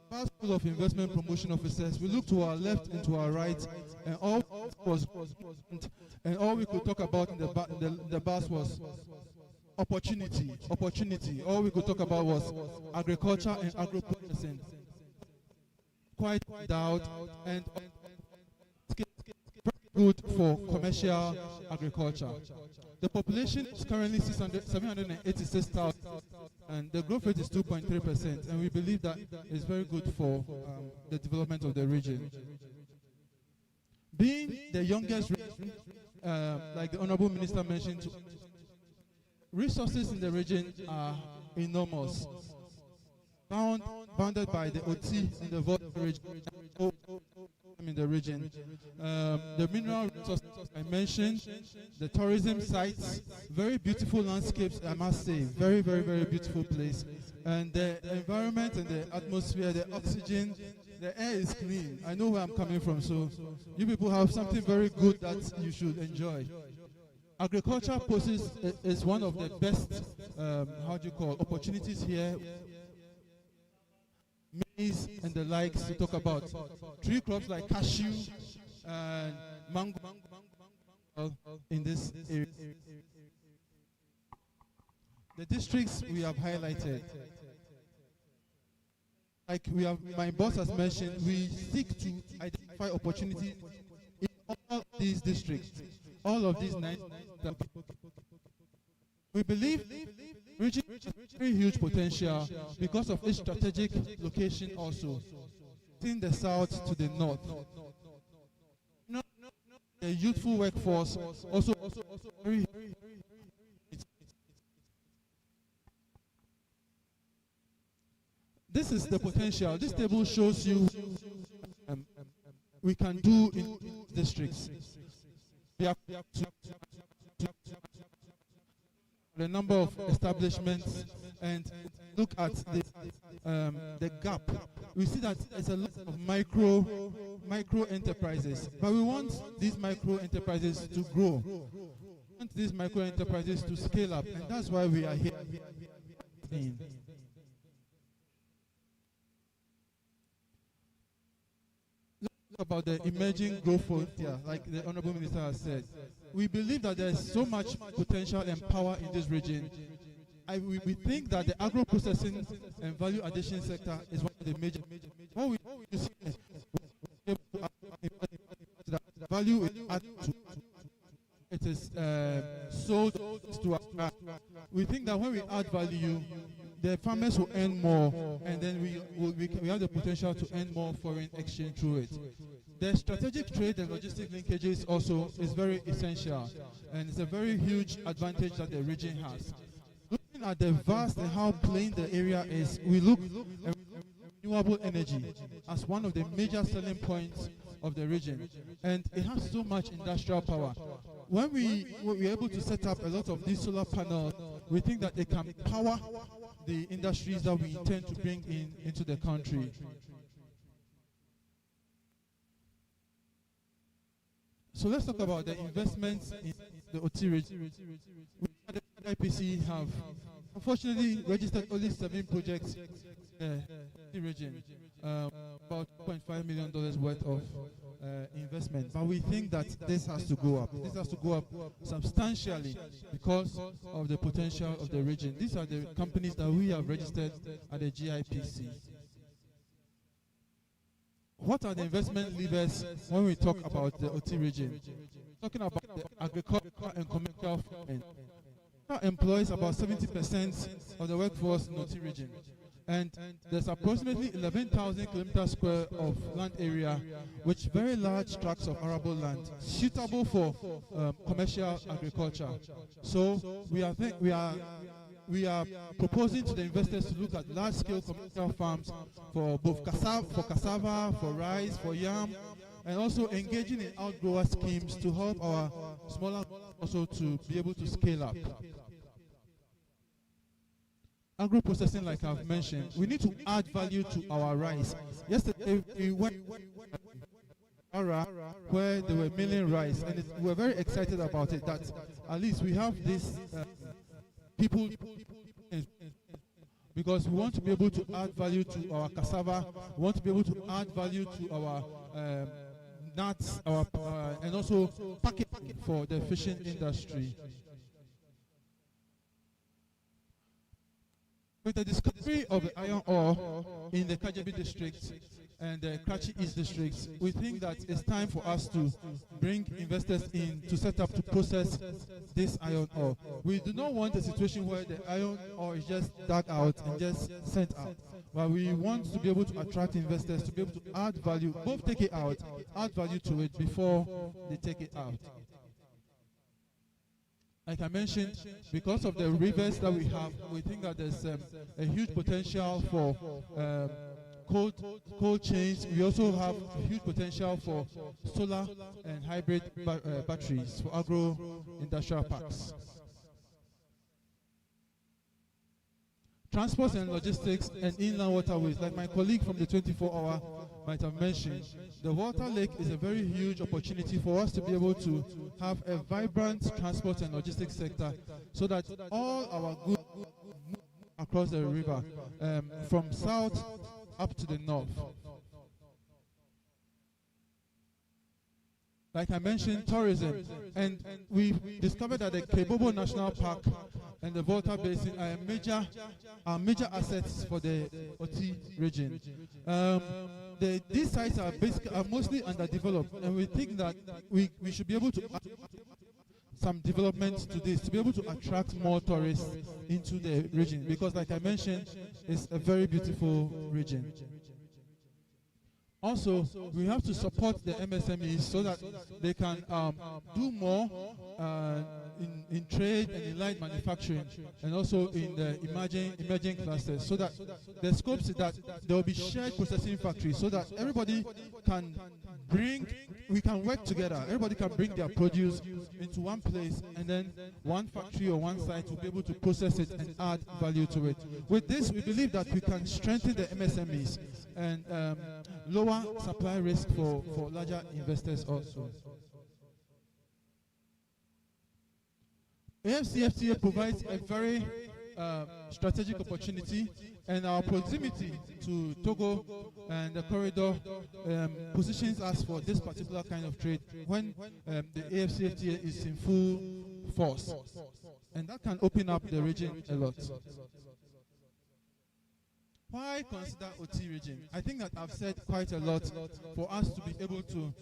vast pool of investment promotion officers, we looked to our left and to our right, and all we could talk about in the bus was opportunity. All we could talk about was agriculture and agro-processing. Quite endowed and good for commercial agriculture. The population is currently 786,000, and the growth rate is 2.3%, and we believe that is very good for the development of the region. Being the youngest region, like the Honorable Minister mentioned, resources in the region are enormous. Bounded by the Oti in the region, in the region. The mineral resources I mentioned, the tourism sites, very beautiful landscapes, I must say, very, very, very beautiful place. And the environment and the atmosphere, the oxygen, the air is clean. I know where I'm coming from, so you people have something very good that you should enjoy. Agriculture poses is one of the best, opportunities here. Maize and the likes to talk about. Tree crops like cashew and mango in this area. The districts we have highlighted, like my boss has mentioned, we seek to identify opportunities in all these districts, all of these 9. We believe region has very huge potential because of its strategic location also, in the south to the north. The youthful workforce also very. This is the potential. This table shows you we can do in districts. We have the number of establishments and look at the gap. We see that there's a lot of micro enterprises, but we want these micro enterprises to grow. We want these micro enterprises to scale up, and that's why we are here. About the emerging growth frontier, like the Honorable Minister has said. We believe that there is so much potential and power in this region. We think that the agro-processing and value addition sector is one of the major. What we see is that value is added to it is sold to us. We think that when we add value, the farmers will earn more, and then we have the potential to earn more foreign exchange through it. The strategic trade and logistic linkages also is very essential, and it's a very huge advantage that the region has. Looking at the vast and how plain the area is, we look at renewable energy as one of the major selling points of the region, and it has so much industrial power. When we were able to set up a lot of these solar panels, we think that they can power the industries that we intend to bring into the country. So let's talk about the investments in the Oti region. The GIPC have unfortunately registered only 7 projects in the region, about $2.5 million worth of investment. But we think that this has to go up. This has to go up substantially because of the potential of the region. These are the companies that we have registered at the GIPC. What are the investment levers when we talk about the Oti region? Talking about the agricultural and commercial farming. It employs about 70% of the workforce in the Oti region. And there's approximately 11,000 kilometers square of land area, which very large tracts of arable land, suitable for commercial agriculture. So we are proposing to the investors to look at large-scale commercial farms for both cassava, for rice, for yam, and also engaging in outgrower schemes to help our smaller also to be able to scale up. Agro-processing, like I've mentioned, we need to add value to our rice. Yesterday, we went where they were milling rice, and we're very excited about it, that at least we have this people, because we want to be able to add value to our cassava, we want to be able to add value to our nuts, and also packaging for the fishing industry. With the discovery of the iron ore in the Kajabi district, and the Kratchi East districts, we think that it's time for us to bring investors in to set up to process this iron ore. We do not want a situation where the iron ore is just dug out and just sent out. But we want to be able to attract investors, to be able to add value, both take it out, add value to it before they take it out. Like I mentioned, because of the rivers that we have, we think that there's a huge potential for cold chains. We also have a huge potential for solar and hybrid batteries for agro-industrial parks. Transport and logistics and inland waterways, like my colleague from the 24-hour might have mentioned, the water lake is a very huge opportunity for us to be able to have a vibrant transport and logistics sector so that all our goods move across the river from south up to the north. Like I mentioned, tourism, and we discovered that the Kebobo National Park and the Volta Basin are major assets for the Oti region. These sites are mostly underdeveloped, and we think that we should be able to add some development to this to be able to attract more tourists into the region, because like I mentioned, it's a very beautiful region. Also, we have to support the MSMEs so that they can do more in trade and in light manufacturing, and also in the emerging clusters, so that the scope is that there will be shared processing factories, so that everybody can we can work together. Everybody can bring their produce into one place, and then one factory or one site will be able to process it and add value to it. With this, we believe that we can strengthen the MSMEs and lower supply risk for larger investors also. AFCFTA provides a very strategic opportunity, and our proximity to Togo and the corridor positions us for this particular kind of trade when the AFCFTA is in full force, and that can open up the region a lot. Why consider Oti region? I think that I've said quite a lot for us to be able to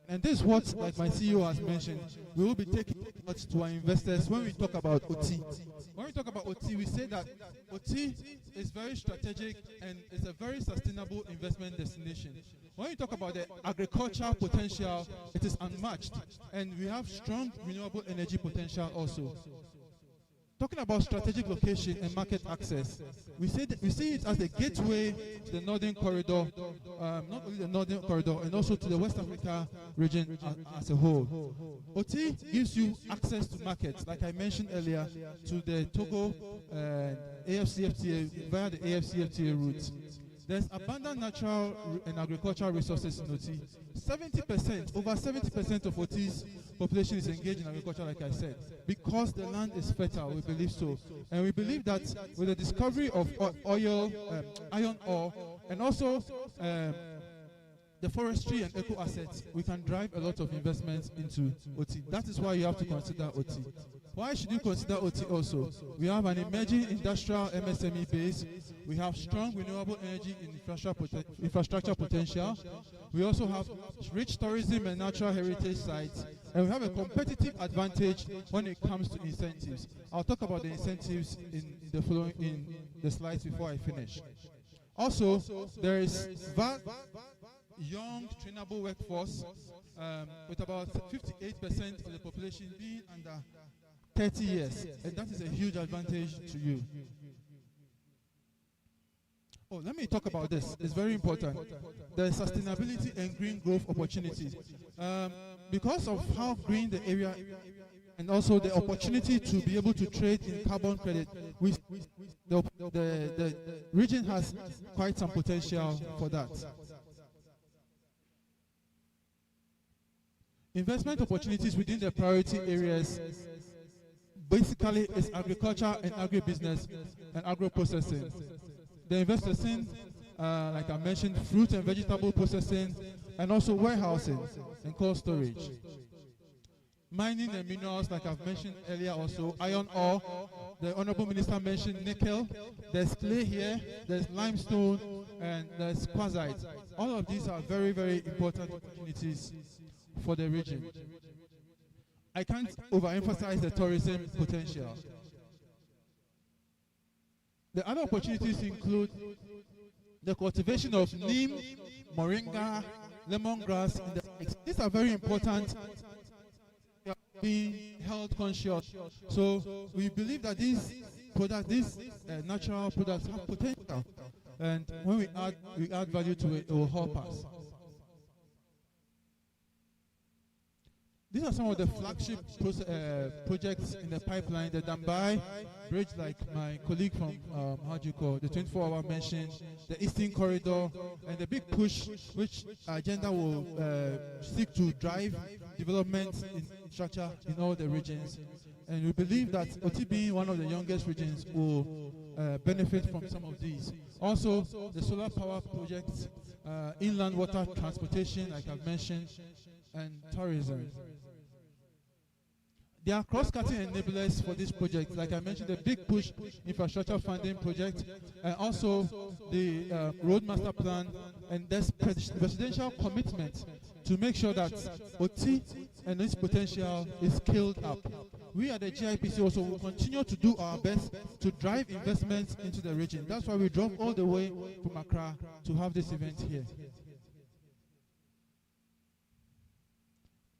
and this is what, like my CEO has mentioned, we will be taking out to our investors when we talk about Oti. When we talk about Oti, we say that Oti is very strategic and is a very sustainable investment destination. When we talk about the agricultural potential, it is unmatched, and we have strong renewable energy potential also. Talking about strategic location and market access, we see it as a gateway to the northern corridor, not only the northern corridor, and also to the West Africa region as a whole. Oti gives you access to markets, like I mentioned earlier, to the Togo AFCFTA via the AFCFTA route. There's abundant natural and agricultural resources in Oti. 70%, over 70% of Oti's population is engaged in agriculture, like I said, because the land is fertile. We believe so, and we believe that with the discovery of oil, iron ore, and also the forestry and eco assets, we can drive a lot of investments into Oti. That is why you have to consider Oti. Why should you consider Oti also? We have an emerging industrial MSME base. We have strong renewable energy and infrastructure potential. We also have rich tourism and natural heritage sites. And we have a competitive advantage when it comes to incentives. I'll talk about the incentives in the slides before I finish. Also, there is young trainable workforce, with about 58% of the population being under 30 years, and that is a huge advantage to you. Oh, let me talk about this. It's very important. The sustainability and green growth opportunities. Because of how green the area and also the opportunity to be able to trade in carbon credit, the region has quite some potential for that. Investment opportunities within the priority areas basically is agriculture and agribusiness and agro-processing. The investors in, like I mentioned, fruit and vegetable processing, and also warehousing and cold storage. Mining and minerals, like I've mentioned earlier also, iron ore, the Honorable Minister mentioned nickel, there's clay here, there's limestone, and there's Kwazite. All of these are very, very important opportunities for the region. I can't overemphasize the tourism potential. The other opportunities include the cultivation of neem, moringa, lemongrass. These are very important. Being health conscious. So we believe that these products, these natural products have potential. And when we add value to it, it will help us. These are some of the flagship projects in the pipeline. The Dambai Bridge, like my colleague from, the 24-hour mentioned, the Eastern Corridor, and the big push, which agenda will seek to drive development in infrastructure in all the regions. And we believe that Oti, being one of the youngest regions, will benefit from some of these. Also, the solar power projects, inland water transportation, like I've mentioned, and tourism. There are cross-cutting enablers for this project. Like I mentioned, the big push infrastructure funding project, and also the road master plan, and there's presidential commitment to make sure that Oti and its potential is scaled up. We at the GIPC also will continue to do our best to drive investments into the region. That's why we drove all the way from Accra to have this event here.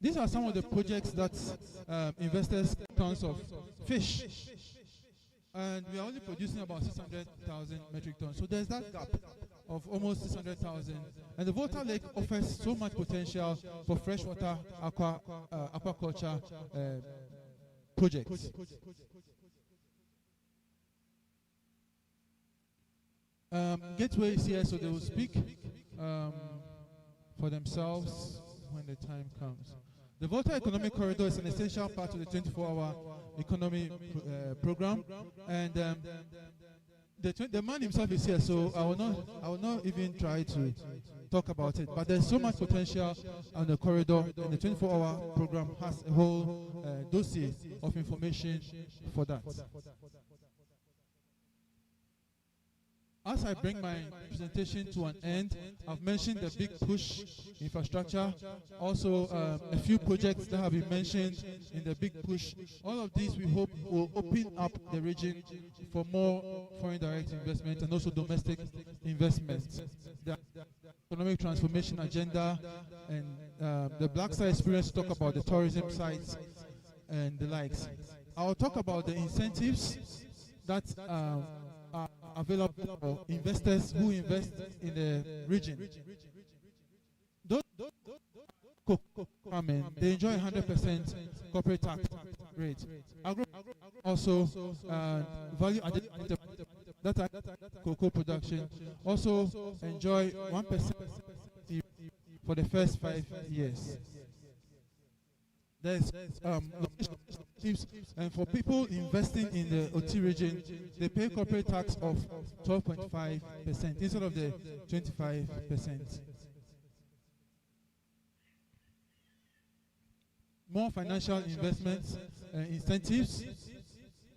These are some of the projects that investors tons of fish. And we are only producing about 600,000 metric tons. So there's that gap of almost 600,000. And the Volta Lake offers so much potential for freshwater aquaculture projects. Gateway is here, so they will speak for themselves when the time comes. The Volta Economic Corridor is an essential part of the 24-hour economy program, and the man himself is here, so I will not even try to talk about it. But there's so much potential on the corridor, and the 24-hour program has a whole dossier of information for that. As I bring my presentation to an end, I've mentioned the big push infrastructure, also a few projects that have been mentioned in the big push. All of these we hope will open up the region for more foreign direct investment and also domestic investment. The economic transformation agenda and the Black Side experience talk about the tourism sites and the likes. I'll talk about the incentives that are available for investors who invest in the region. Those they enjoy 100% corporate tax rate. Also, value added data cocoa production also enjoy 1% for the first 5 years. There's and for people investing in the Oti region, they pay corporate tax of 12.5% instead of the 25%. More financial investments, incentives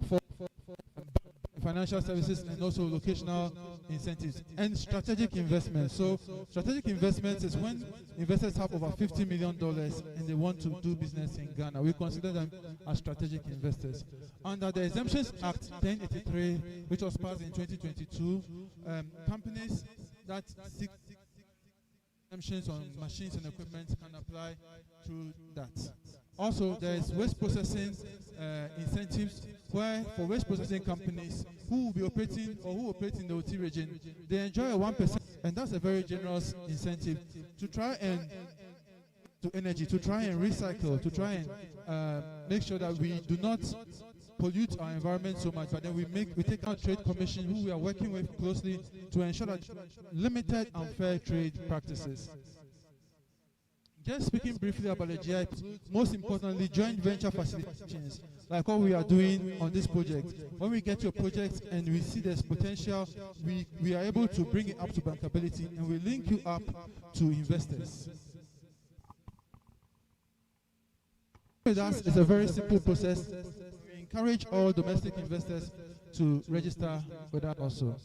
for financial services, and also locational incentives and strategic investments. So strategic investments is when investors have over $50 million and they want to do business in Ghana. We consider them as strategic investors. Under the Exemptions Act 1083, which was passed in 2022, companies that seek exemptions on machines and equipment can apply through that. Also, there is waste processing incentives, where for waste processing companies who will be operating or who operate in the Oti region, they enjoy a 1%, and that's a very generous incentive to try and to try and recycle, to try and make sure that we do not pollute our environment so much, but then we take out Trade Commission, who we are working with closely to ensure that limited unfair trade practices. Just speaking briefly about the GIPC, most importantly, joint venture facilitations, like what we are doing on this project. When we get to a project and we see there's potential, we are able to bring it up to bankability, and we link you up to investors. With us, it's a very simple process. We encourage all domestic investors to register with us also.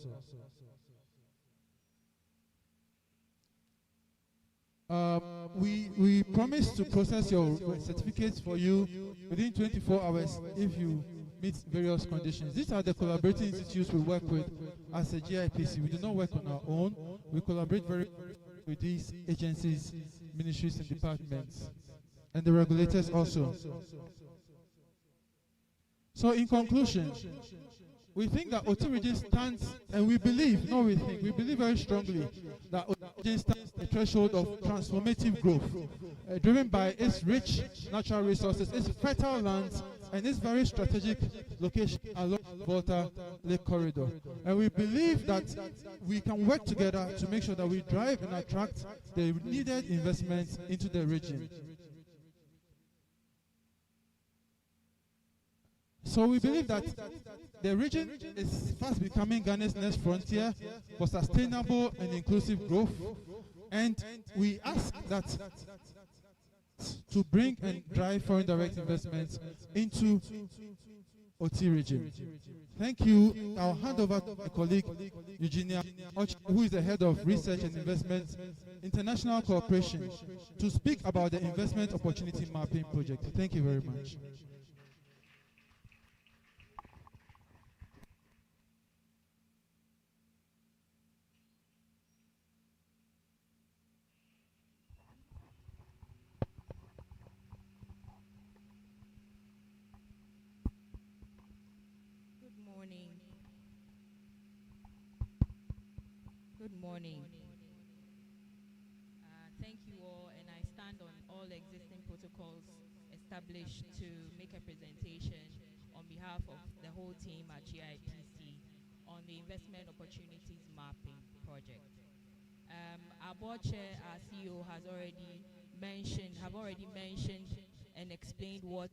We promise to process your certificates for you within 24 hours if you meet various conditions. These are the collaborating institutes we work with as a GIPC. We do not work on our own. We collaborate very with these agencies, ministries and departments, and the regulators also. So in conclusion, we think that Oti Region stands, and we believe very strongly that Oti Region stands at the threshold of transformative growth, driven by its rich natural resources, its fertile lands, and its very strategic location along the Volta Lake Corridor. And we believe that we can work together to make sure that we drive and attract the needed investments into the region. So we believe that the region is fast becoming Ghana's next frontier for sustainable and inclusive growth. And we ask that to bring and drive foreign direct investments into Oti Region. Thank you. I'll hand over to my colleague, Eugenia, who is the head of Research and Investment International Cooperation, to speak about the Investment Opportunity Mapping Project. Thank you very much. Good morning. Thank you all, and I stand on all existing protocols established to make a presentation on behalf of the whole team at GIPC on the Investment Opportunities Mapping Project. Our board chair, our CEO, have already mentioned and explained what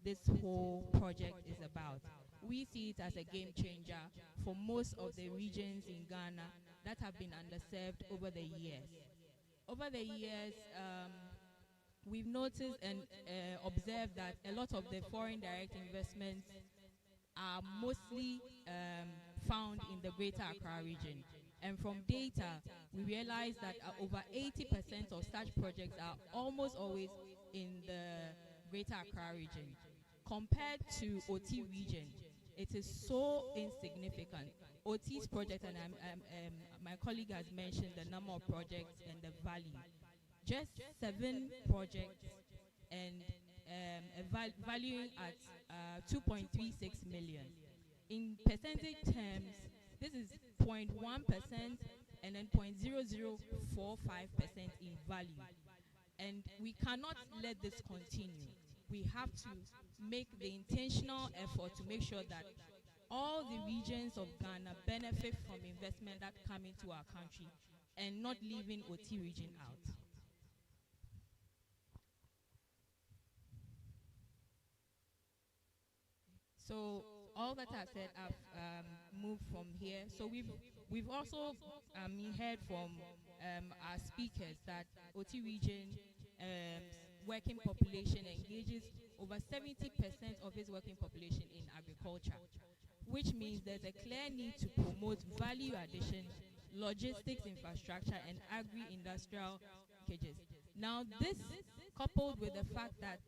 this whole project is about. We see it as a game changer for most of the regions in Ghana that have been underserved over the years. Over the years, we've noticed and observed that a lot of the foreign direct investments are mostly found in the Greater Accra region. And from data, we realize that over 80% of such projects are almost always in the Greater Accra region. Compared to Oti Region, it is so insignificant. Oti's project, and my colleague has mentioned the number of projects and the value. Just 7 projects and valuing at 2.36 million. In percentage terms, this is 0.1% and then 0.0045% in value. And we cannot let this continue. We have to make the intentional effort to make sure that all the regions of Ghana benefit from investment that come into our country and not leaving Oti Region out. So all that I've said, I've moved from here. So we've also heard from our speakers that Oti Region working population engages over 70% of its working population in agriculture, which means there's a clear need to promote value addition, logistics infrastructure, and agri-industrial linkages. Now, this coupled with the fact that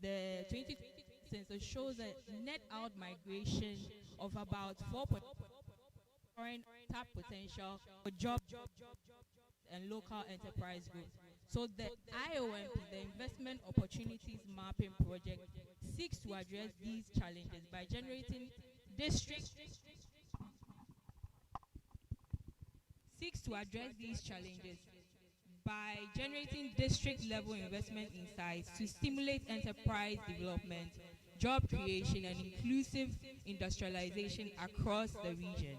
the 2020 census shows a net out migration of about 4% foreign tap potential for job and local enterprise groups. So the IOMP, the Investment Opportunities Mapping Project, seeks to address these challenges by generating district level investment insights to stimulate enterprise development, job creation, and inclusive industrialization across the region.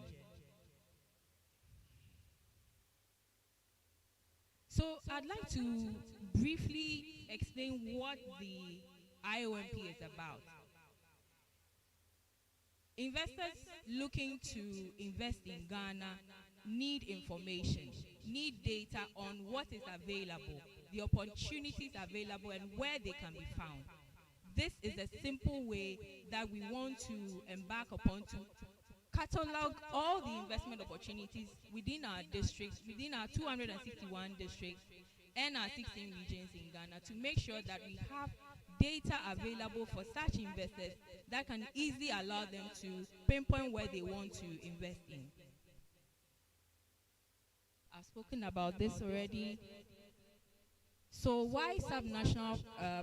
So I'd like to briefly explain what the IOMP is about. Investors looking to invest in Ghana need information, need data on what is available, the opportunities available, and where they can be found. This is a simple way that we want to embark upon to catalog all the investment opportunities within our districts, within our 261 districts, and our 16 regions in Ghana to make sure that we have data available for such investors that can easily allow them to pinpoint where they want to invest in. I've spoken about this already. So why subnational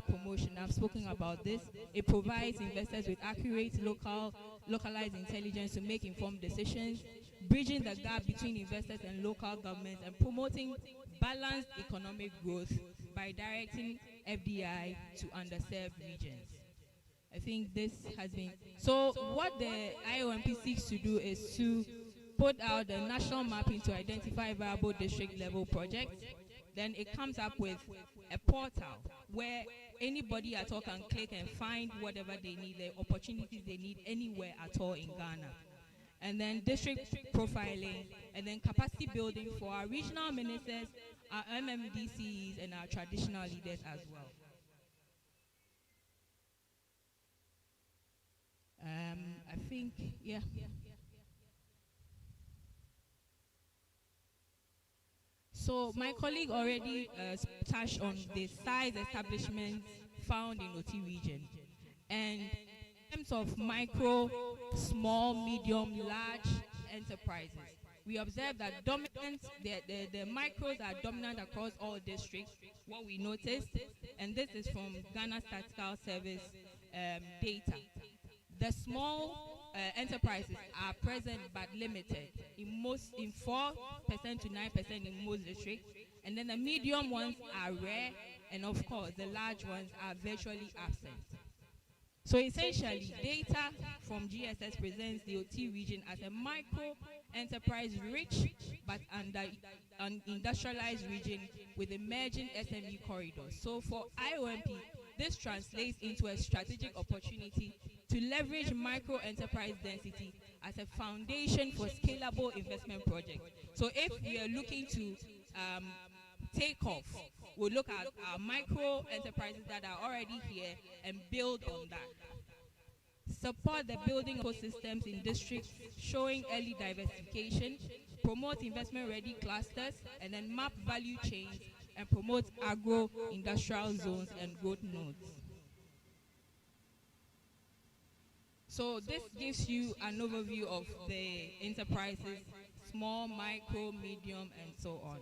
promotion? I've spoken about this. It provides investors with accurate localized intelligence to make informed decisions, bridging the gap between investors and local governments, and promoting balanced economic growth by directing FDI to underserved regions. I think this has been... So what the IOMP seeks to do is to put out the national mapping to identify viable district level projects. Then it comes up with a portal where anybody at all can click and find whatever they need, the opportunities they need anywhere at all in Ghana. And then district profiling, and then capacity building for our regional ministers, our MMDCs, and our traditional leaders as well. I think, yeah. So my colleague already touched on the size establishments found in Oti Region. And in terms of micro, small, medium, large enterprises, we observe that the micros are dominant across all districts, what we noticed, and this is from Ghana Statistical Service data. The small enterprises are present but limited in 4% to 9% in most districts, and then the medium ones are rare, and of course the large ones are virtually absent. So essentially, data from GSS presents the Oti region as a micro enterprise rich but industrialized region with emerging SME corridors. So for IOMP, this translates into a strategic opportunity to leverage micro enterprise density as a foundation for scalable investment projects. So if we are looking to take off, we'll look at our micro enterprises that are already here and build on that. Support the building ecosystems in districts showing early diversification, promote investment-ready clusters, and then map value chains and promote agro-industrial zones and growth nodes. So this gives you an overview of the enterprises, small, micro, medium, and so on.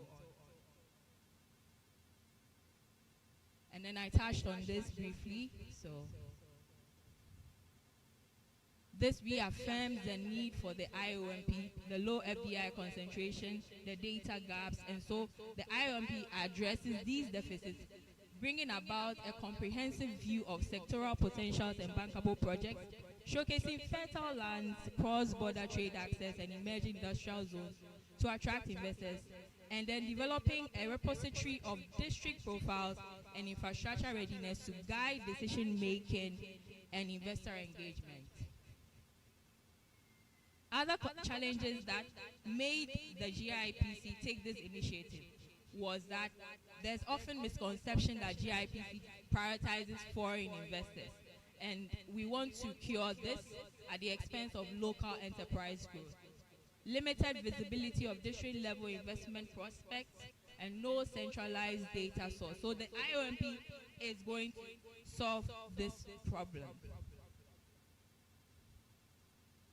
And then I touched on this briefly. So this reaffirms the need for the IOMP, the low FDI concentration, the data gaps, and so the IOMP addresses these deficits, bringing about a comprehensive view of sectoral potentials and bankable projects, showcasing fertile lands, cross-border trade access, and emerging industrial zones to attract investors, and then developing a repository of district profiles and infrastructure readiness to guide decision-making and investor engagement. Other challenges that made the GIPC take this initiative was that there's often misconception that GIPC prioritizes foreign investors. And we want to cure this at the expense of local enterprise growth. Limited visibility of district-level investment prospects and no centralized data source. So the IOMP is going to solve this problem.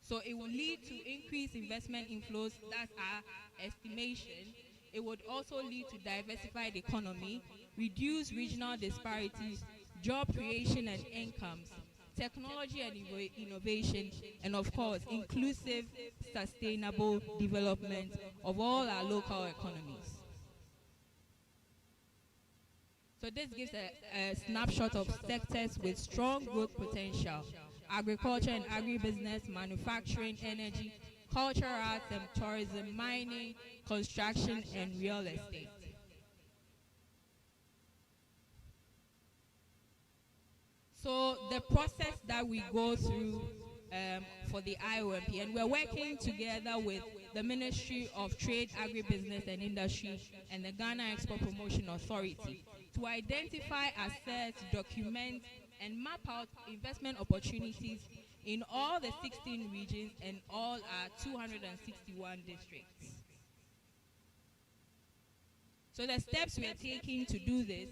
So it will lead to increased investment inflows, that's our estimation. It would also lead to diversified economy, reduce regional disparities, job creation and incomes, technology and innovation, and of course, inclusive, sustainable development of all our local economies. So this gives a snapshot of sectors with strong growth potential: agriculture and agribusiness, manufacturing, energy, cultural arts and tourism, mining, construction, and real estate. So the process that we go through for the IOMP, and we're working together with the Ministry of Trade, Agribusiness and Industry and the Ghana Export Promotion Authority to identify, assess, document, and map out investment opportunities in all the 16 regions and all our 261 districts. So the steps we are taking to do this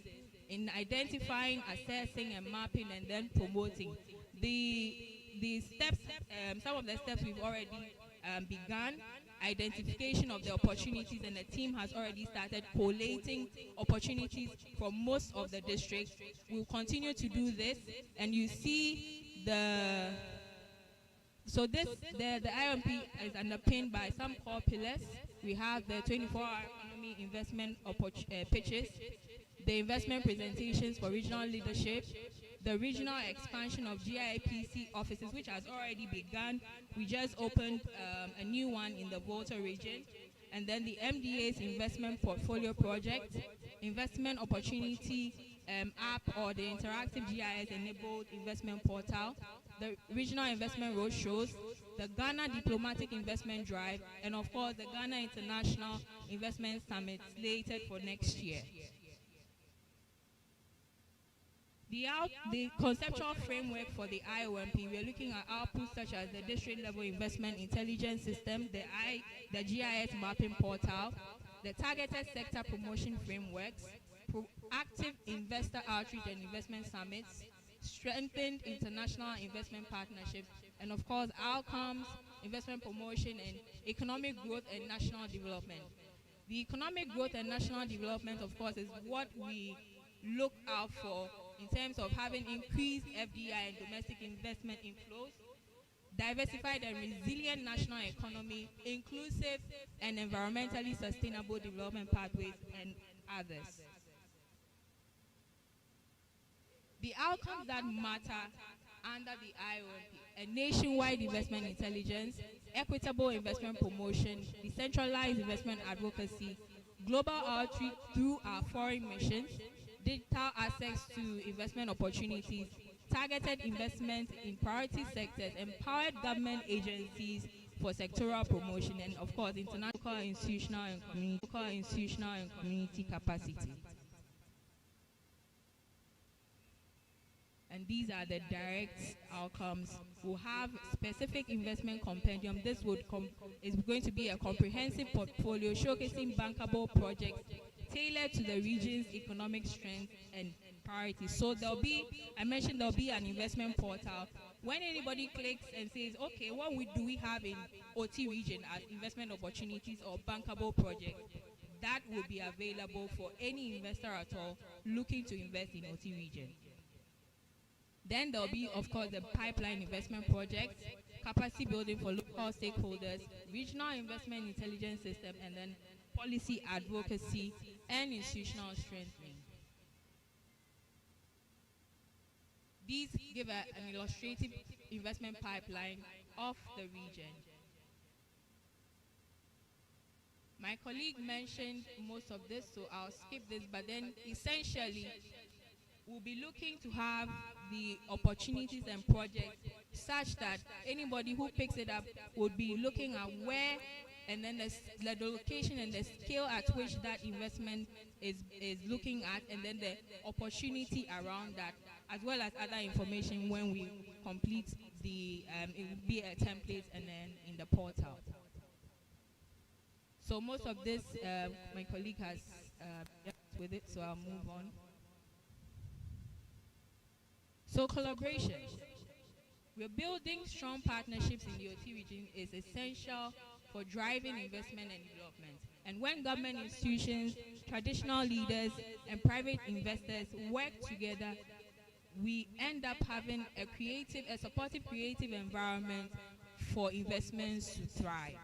in identifying, assessing, and mapping, and then promoting the steps. Some of the steps we've already begun. Identification of the opportunities, and the team has already started collating opportunities from most of the districts. We'll continue to do this, and you see the IOMP is underpinned by some core pillars. We have the 24-hour economy investment pitches, the investment presentations for regional leadership, the regional expansion of GIPC offices, which has already begun. We just opened a new one in the Oti Region. And then the MDA's investment portfolio project, investment opportunity app, or the interactive GIS-enabled investment portal, the regional investment roadshows, the Ghana Diplomatic Investment Drive, and of course the Ghana International Investment Summit slated for next year. The conceptual framework for the IOMP, we are looking at outputs such as the district level investment intelligence system, the GIS mapping portal, the targeted sector promotion frameworks, proactive investor outreach and investment summits, strengthened international investment partnerships, and of course outcomes, investment promotion, and economic growth and national development. The economic growth and national development, of course, is what we look out for in terms of having increased FDI and domestic investment inflows, diversified and resilient national economy, inclusive and environmentally sustainable development pathways, and others. The outcomes that matter under the IOMP: a nationwide investment intelligence, equitable investment promotion, decentralized investment advocacy, global outreach through our foreign missions, digital access to investment opportunities, targeted investment in priority sectors, empowered government agencies for sectoral promotion, and of course international, institutional, and community capacity. And these are the direct outcomes. We'll have specific investment compendium. This is going to be a comprehensive portfolio showcasing bankable projects tailored to the region's economic strength and priorities. So there'll be an investment portal. When anybody clicks and says, okay, what do we have in Oti Region as investment opportunities or bankable projects, that will be available for any investor at all looking to invest in Oti Region. Then there'll be, of course, the pipeline investment projects, capacity building for local stakeholders, regional investment intelligence system, and then policy advocacy and institutional strengthening. These give an illustrative investment pipeline of the region. My colleague mentioned most of this, so I'll skip this, but then essentially we'll be looking to have the opportunities and projects such that anybody who picks it up would be looking at where, and then the location and the scale at which that investment is looking at, and then the opportunity around that, as well as other information when we complete the, it will be a template and then in the portal. So most of this, my colleague has dealt with it, so I'll move on. So collaboration. We're building strong partnerships in the Oti region is essential for driving investment and development. And when government institutions, traditional leaders, and private investors work together, we end up having a supportive creative environment for investments to thrive.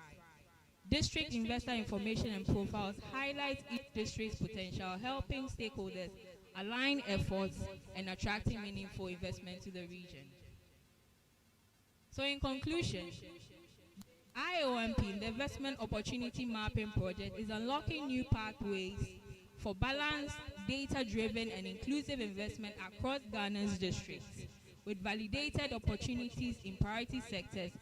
District investor information and profiles highlight each district's potential, helping stakeholders align efforts and attracting meaningful investment to the region. So in conclusion, IOMP, the Investment Opportunity Mapping Project, is unlocking new pathways for balanced, data-driven, and inclusive investment across Ghana's districts. With validated opportunities in priority sectors,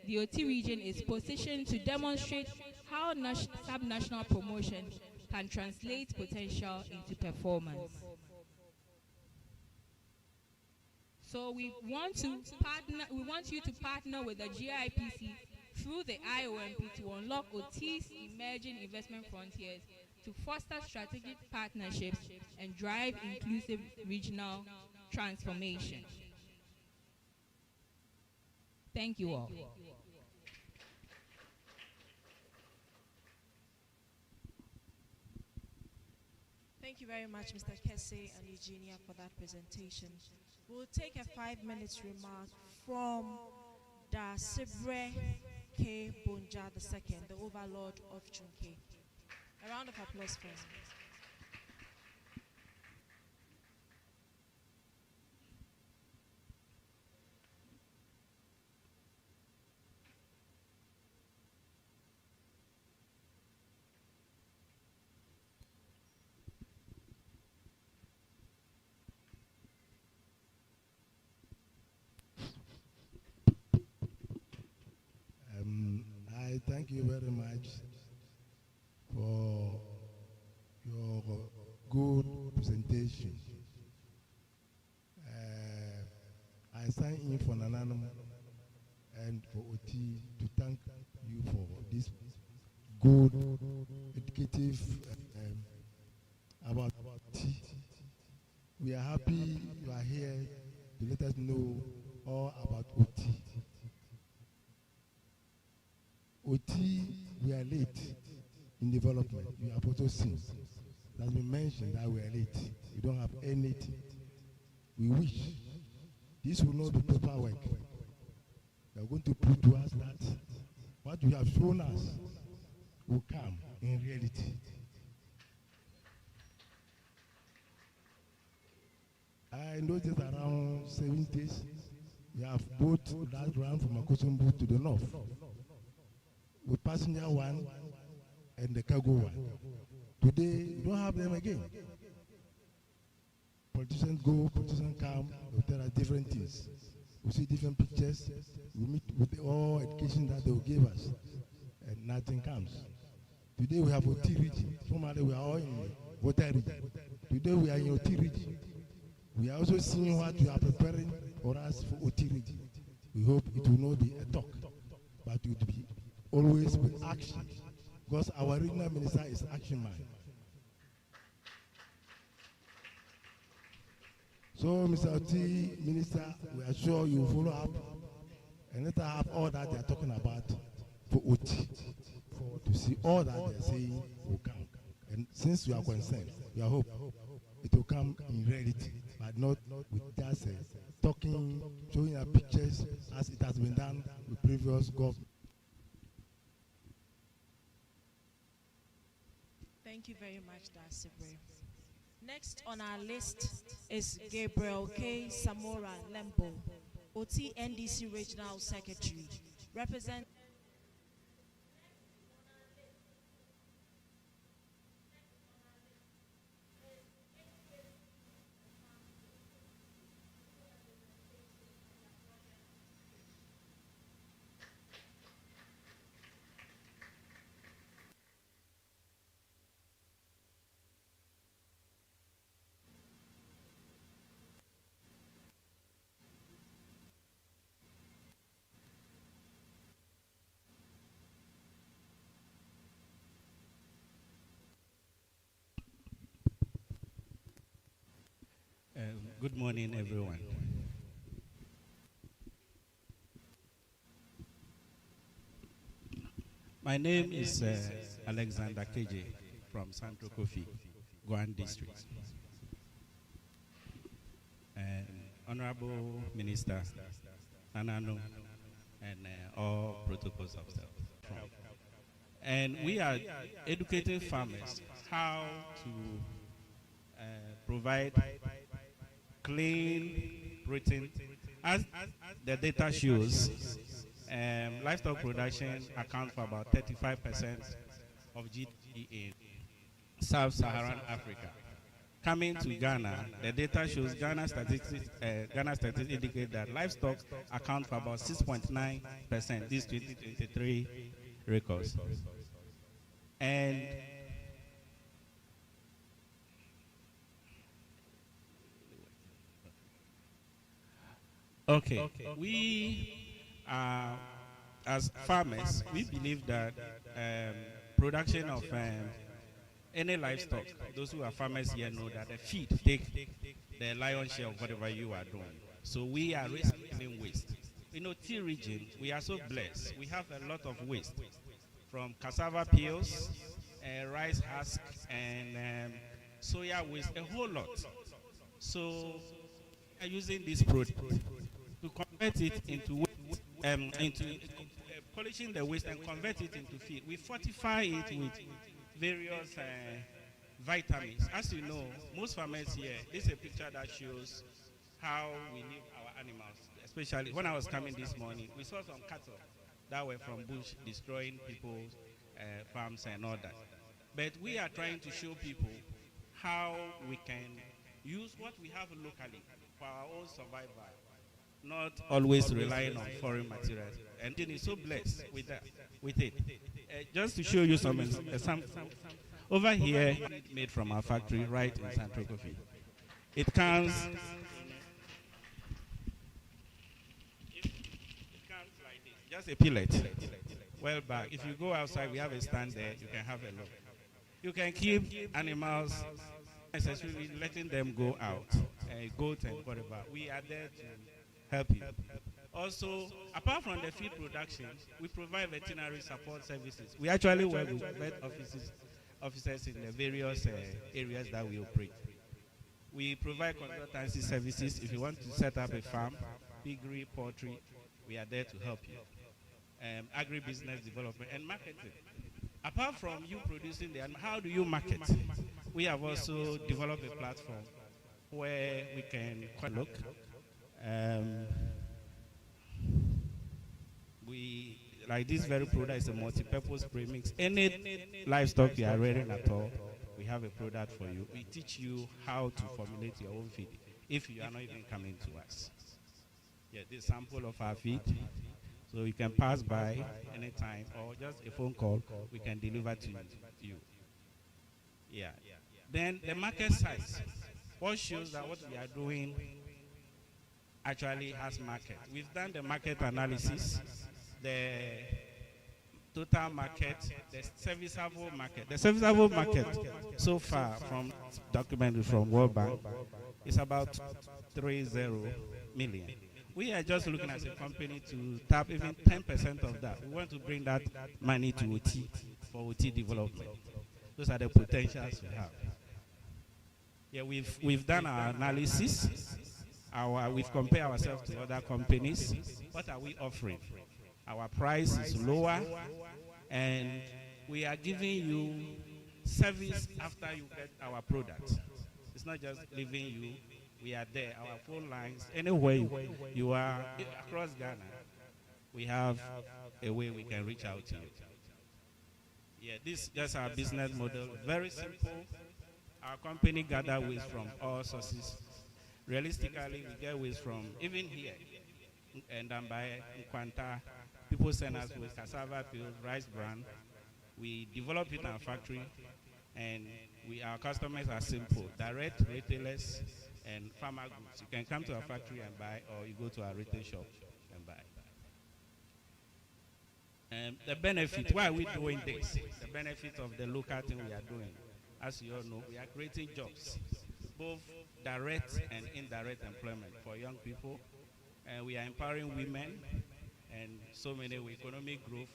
the Oti region is positioned to demonstrate how subnational promotion can translate potential into performance. So we want you to partner with the GIPC through the IOMP to unlock Oti's emerging investment frontiers to foster strategic partnerships and drive inclusive regional transformation. Thank you all. Thank you very much, Mr. Kese and Eugenia, for that presentation. We'll take a 5-minute remark from Debrah K. Bonja II, the overlord of Chunke. A round of applause for him. I thank you very much for your good presentation. I sign in for Nananum and for Oti to thank you for this good, educative about tea. We are happy you are here to let us know all about Oti. Oti, we are late in development. You have also seen. It has been mentioned that we are late. We don't have anything. We wish this will not be paperwork. We are going to prove to us that what you have shown us will come in reality. I noticed around 7 days, we have boat that ran from Akwasi to the north, with passenger one and the cargo one. Today, we don't have them again. Politicians go, politicians come, they tell us different things. We see different pictures, we meet with all education that they will give us, and nothing comes. Today we have Oti Region. Formerly we are all in Oti Region. Today we are in Oti Region. We are also seeing what you are preparing for us for Oti Region. We hope it will not be a talk, but it will be always with action, because our regional minister is action man. So, Mr. Oti, Minister, we are sure you will follow up and let us have all that they are talking about for Oti, to see all that they are saying will come. And since you are concerned, we hope it will come in reality, but not with just talking, showing our pictures as it has been done with previous government. Thank you very much, Debrah. Next on our list is Gabriel K. Samora Lembo, Oti NDC Regional Secretary, represent. Good morning, everyone. My name is Alexander KJ from Central Kofi, Guan District. Honorable Minister, Tanoh, and all protocols of self. And we are educating farmers how to provide clean protein. As the data shows, livestock production accounts for about 35% of GDP in sub-Saharan Africa. Coming to Ghana, the data shows Ghana statistics indicate that livestock account for about 6.9%, this 2023 records. And okay, we as farmers, we believe that production of any livestock, those who are farmers here know that the feed take the lion's share of whatever you are doing. So we are recycling waste. In Oti region, we are so blessed. We have a lot of waste, from cassava peels, rice husk, and soya waste, a whole lot. So we are using this product to convert it into polishing the waste and convert it into feed. We fortify it with various vitamins. As you know, most farmers here, this is a picture that shows how we leave our animals. Especially when I was coming this morning, we saw some cattle that were from bush destroying people's farms and all that. But we are trying to show people how we can use what we have locally for our own survival, not always relying on foreign materials. And then is so blessed with that, with it. Just to show you some over here, made from our factory right in Central Coffee. It comes like this, just a pellet. Well back. If you go outside, we have a stand there. You can have a look. You can keep animals, necessarily letting them go out, goat and whatever. We are there to help you. Also, apart from the feed production, we provide veterinary support services. We actually work with vet officers in the various areas that we operate. We provide consultancy services. If you want to set up a farm, piggery, poultry, we are there to help you. Agribusiness development and marketing. Apart from you producing the animal, how do you market? We have also developed a platform where we can look. We, like this very product is a multi-purpose premix. Any livestock you are rearing at all, we have a product for you. We teach you how to formulate your own feed if you are not even coming to us. Yeah, this sample of our feed. So you can pass by anytime or just a phone call, we can deliver to you. Yeah. Then the market size. What shows that what we are doing actually has market. We've done the market analysis, the total market, the serviceable market. The serviceable market so far from documented from World Bank is about 30 million. We are just looking as a company to tap even 10% of that. We want to bring that money to OT for OT development. Those are the potentials we have. Yeah, we've done our analysis. We've compared ourselves to other companies. What are we offering? Our price is lower, and we are giving you service after you get our product. It's not just leaving you. We are there. Our phone lines, anywhere you are across Ghana, we have a way we can reach out to you. Yeah, this is just our business model. Very simple. Our company gather waste from all sources. Realistically, we get waste from even here, and Dambai, Nkwanta. People send us with cassava peels, rice bran. We develop it in our factory, and our customers are simple: direct retailers and farmer goods. You can come to our factory and buy, or you go to our retail shop and buy. The benefit, why are we doing this? The benefit of the local thing we are doing. As you all know, we are creating jobs, both direct and indirect employment for young people. And we are empowering women and so many with economic growth,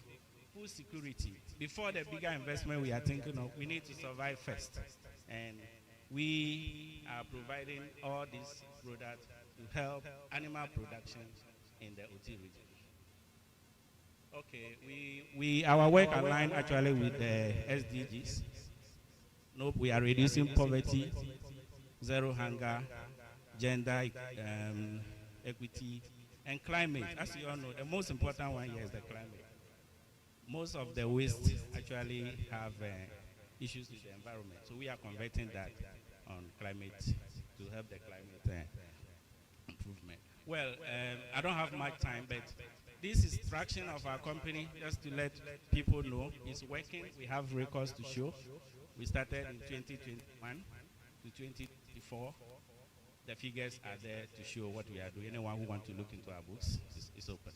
food security. Before the bigger investment we are thinking of, we need to survive first. And we are providing all these products to help animal production in the Oti region. Okay, our work aligns actually with the SDGs. Nope, we are reducing poverty, zero hunger, gender equity, and climate. As you all know, the most important one here is the climate. Most of the waste actually have issues with the environment, so we are converting that on climate to help the climate improvement. Well, I don't have much time, but this is traction of our company, just to let people know it's working. We have records to show. We started in 2021 to 2024. The figures are there to show what we are doing. Anyone who wants to look into our books is open.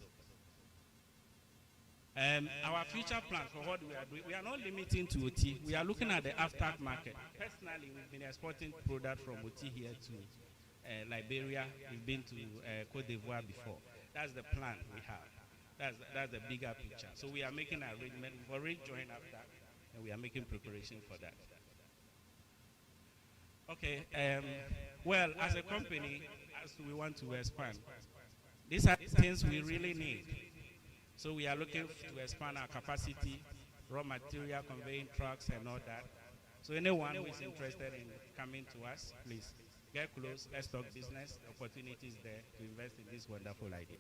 Our future plans for what we are doing, we are not limiting to Oti. We are looking at the after market. Personally, we've been exporting product from Oti here to Liberia. We've been to Cote d'Ivoire before. That's the plan we have. That's the bigger picture. So we are making an arrangement. We've already joined after, and we are making preparation for that. Okay. Well, as a company, as we want to expand, these are things we really need. So we are looking to expand our capacity, raw material, conveying trucks and all that. So anyone who is interested in coming to us, please get close. Let's talk business. Opportunities there to invest in this wonderful idea.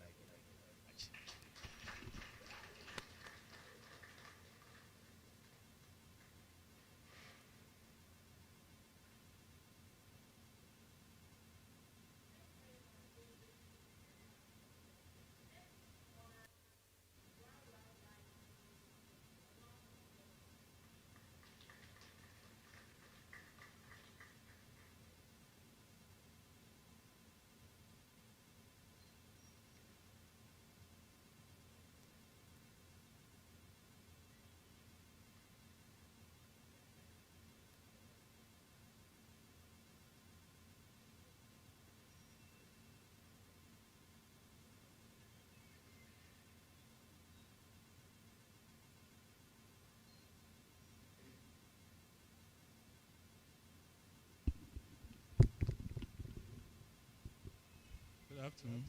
Good afternoon,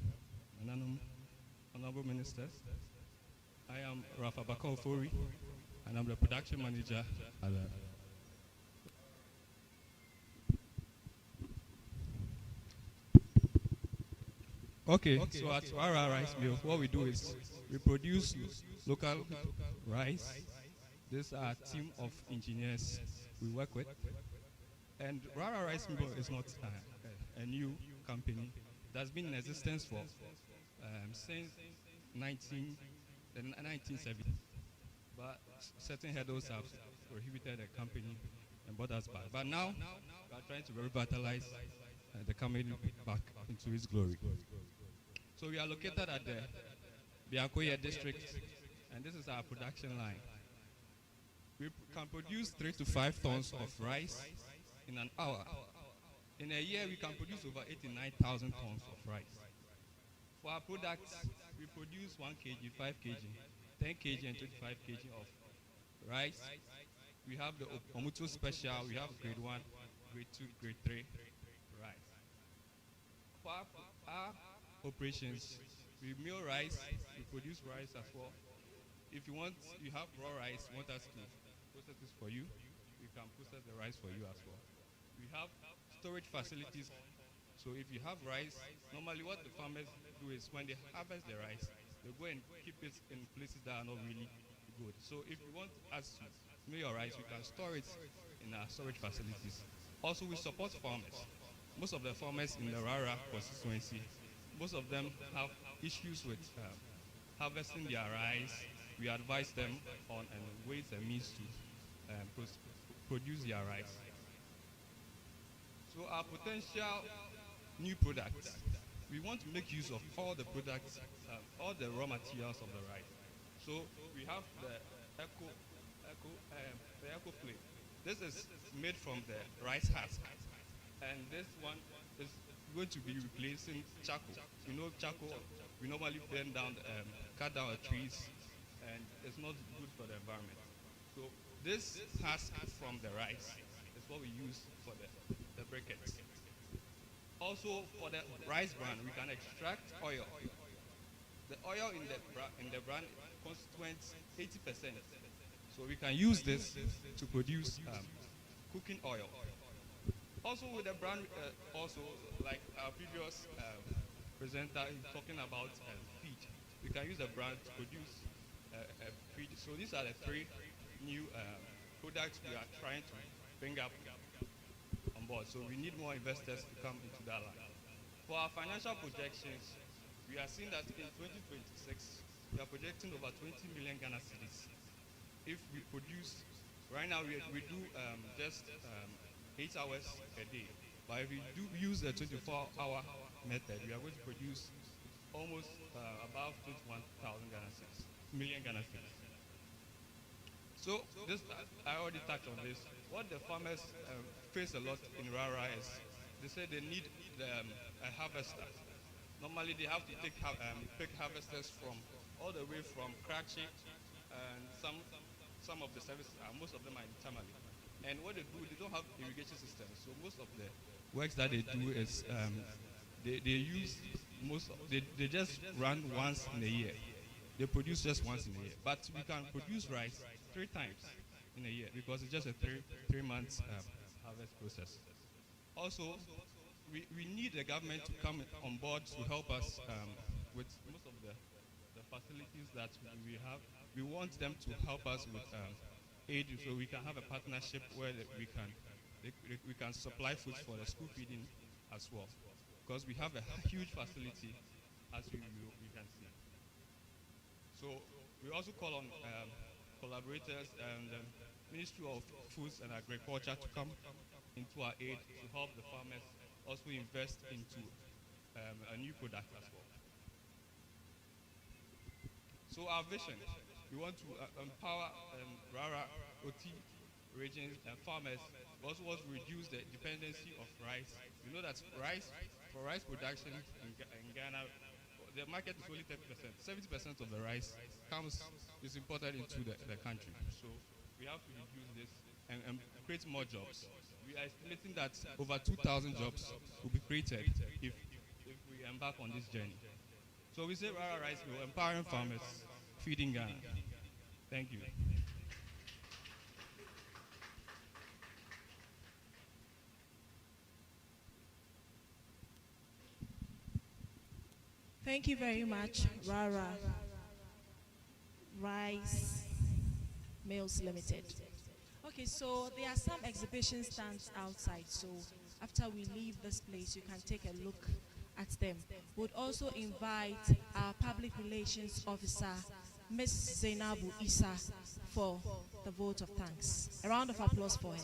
honorable ministers. I am Rafa Bakofori, and I'm the production manager at Okay, so at Wara Rice Mill, what we do is we produce local rice. This is our team of engineers we work with. And Wara Rice Mill is not a new company. It has been in existence for since 1970. But certain hurdles have prohibited the company and brought us back. But now we are trying to revitalize the company back into its glory. So we are located at the Biakoye district, and this is our production line. We can produce 3 to 5 tons of rice in an hour. In a year, we can produce over 89,000 tons of rice. For our products, we produce 1 kg, 5 kg, 10 kg, and 25 kg of rice. We have the Omutu Special, we have grade 1, grade 2, grade 3 rice. For our operations, we mill rice, we produce rice as well. If you have raw rice, you want us to process this for you, we can process the rice for you as well. We have storage facilities. So if you have rice, normally what the farmers do is when they harvest the rice, they go and keep it in places that are not really good. So if you want us to mill your rice, we can store it in our storage facilities. Also, we support farmers. Most of the farmers in the Rara constituency, most of them have issues with harvesting their rice. We advise them on ways and means to produce their rice. So our potential new products, we want to make use of all the products, all the raw materials of the rice. So we have the Eco Flake. This is made from the rice husk, and this one is going to be replacing charcoal. You know, charcoal, we normally burn down, cut down trees, and it's not good for the environment. So this husk from the rice is what we use for the briquettes. Also, for the rice bran, we can extract oil. The oil in the bran constitutes 80%. So we can use this to produce cooking oil. Also with the bran, also like our previous presenter talking about feed, we can use the bran to produce feed. So these are the 3 new products we are trying to bring up on board. So we need more investors to come into that line. For our financial projections, we are seeing that in 2026, we are projecting over 20 million Ghana cedis. If we produce, right now we do just 8 hours a day. But if we do use the 24-hour method, we are going to produce almost about 21,000 Ghana cedis. million Ghana cedis. So this, I already touched on this. What the farmers face a lot in Rara is they say they need a harvester. Normally they have to take pick harvesters from all the way from Kratchi, and some of the services, most of them are in Tamale. And what they do, they don't have irrigation systems. So most of the works that they do is they use they just run once in a year. They produce just once in a year. But we can produce rice 3 times in a year because it's just a three months harvest process. Also, we need the government to come on board to help us with most of the facilities that we have. We want them to help us with aid, so we can have a partnership where we can supply food for the school feeding as well, because we have a huge facility, as you can see. So we also call on collaborators and Ministry of Foods and Agriculture to come into our aid to help the farmers also invest into a new product as well. So our vision, we want to empower Rara, Oti Region and farmers. We also want to reduce the dependency of rice. We know that for rice production in Ghana, the market is only 30%. 70% of the rice is imported into the country. So we have to reduce this and create more jobs. We are estimating that over 2,000 jobs will be created if we embark on this journey. So we say Rara Rice Mill, empowering farmers, feeding Ghana. Thank you. Thank you very much, Rara Rice Mills Limited. Okay, so there are some exhibition stands outside, so after we leave this place, you can take a look at them. We'd also invite our public relations officer, Ms. Zainabu Isa, for the vote of thanks. A round of applause for her.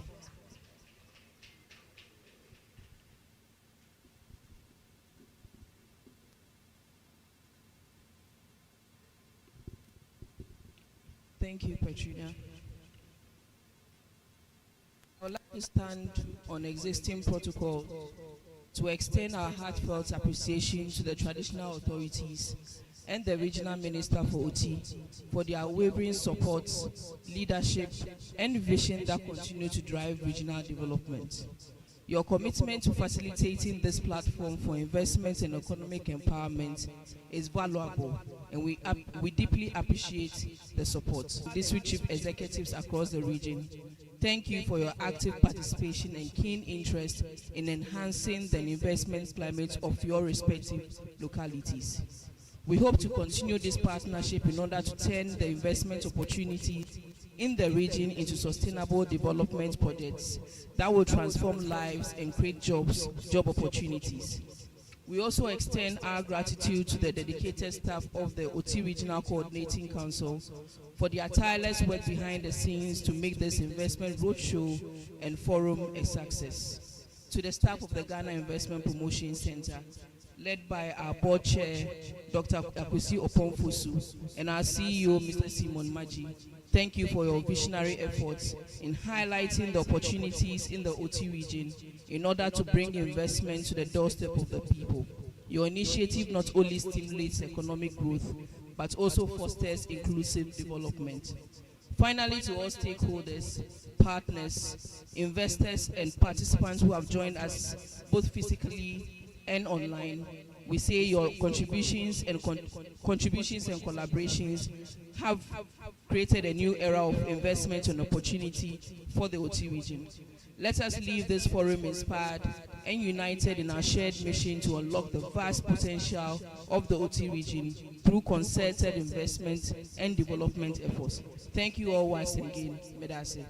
Thank you, Petrina. I would like to stand on existing protocol to extend our heartfelt appreciation to the traditional authorities and the Regional Minister for Oti for their unwavering support, leadership, and vision that continue to drive regional development. Your commitment to facilitating this platform for investment and economic empowerment is valuable, and we deeply appreciate the support. District Chief Executives across the region, thank you for your active participation and keen interest in enhancing the investment climate of your respective localities. We hope to continue this partnership in order to turn the investment opportunity in the region into sustainable development projects that will transform lives and create job opportunities. We also extend our gratitude to the dedicated staff of the Oti Regional Coordinating Council for their tireless work behind the scenes to make this investment roadshow and forum a success. To the staff of the Ghana Investment Promotion Center, led by our board chair, Dr. Akwasi Opong-Fosu, and our CEO, Mr. Simon Madjie, thank you for your visionary efforts in highlighting the opportunities in the Oti region in order to bring investment to the doorstep of the people. Your initiative not only stimulates economic growth, but also fosters inclusive development. Finally, to all stakeholders, partners, investors, and participants who have joined us both physically and online, we say your contributions and collaborations have created a new era of investment and opportunity for the Oti region. Let us leave this forum inspired and united in our shared mission to unlock the vast potential of the Oti region through concerted investment and development efforts. Thank you all once again. Madjie.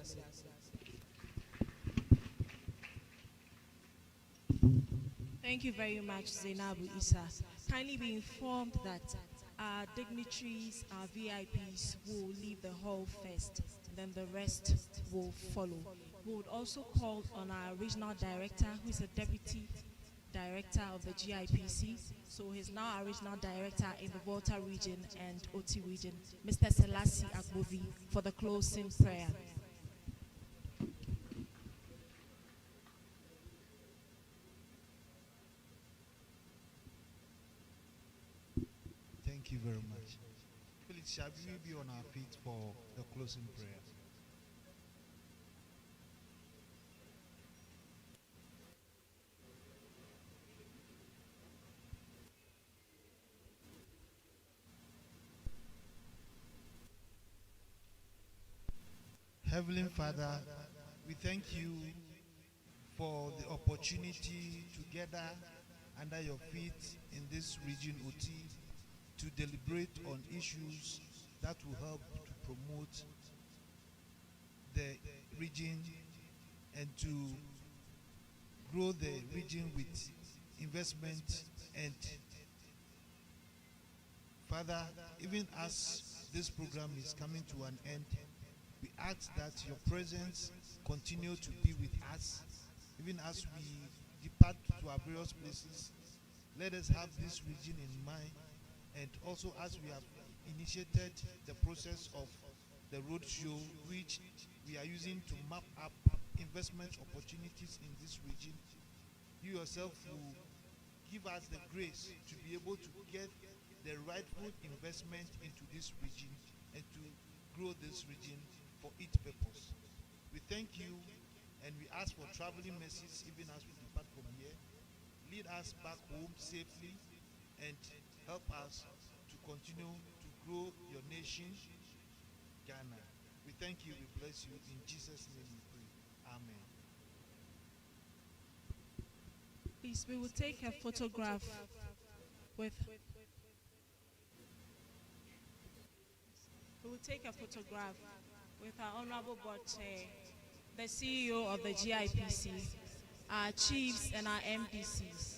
Thank you very much, Zainabu Isa. Kindly be informed that our dignitaries, our VIPs, will leave the hall first, then the rest will follow. We would also call on our regional director, who is a deputy director of the GIPC. So he's now our regional director in the Volta region and Oti region, Mr. Selassie Agbovi, for the closing prayer. Thank you very much. Please, shall we be on our feet for the closing prayer? Heavenly Father, we thank you for the opportunity to gather under your feet in this region, Oti, to deliberate on issues that will help to promote the region and to grow the region with investment. And Father, even as this program is coming to an end, we ask that your presence continue to be with us, even as we depart to our various places. Let us have this region in mind, and also as we have initiated the process of the roadshow, which we are using to map up investment opportunities in this region, you yourself will give us the grace to be able to get the rightful investment into this region and to grow this region for its purpose. We thank you and we ask for traveling mercies even as we depart from here. Lead us back home safely and help us to continue to grow your nation, Ghana. We thank you, we bless you. In Jesus' name we pray. Amen. Please, we will take a photograph with our Honorable Board Chair, the CEO of the GIPC, our chiefs and our MDCs.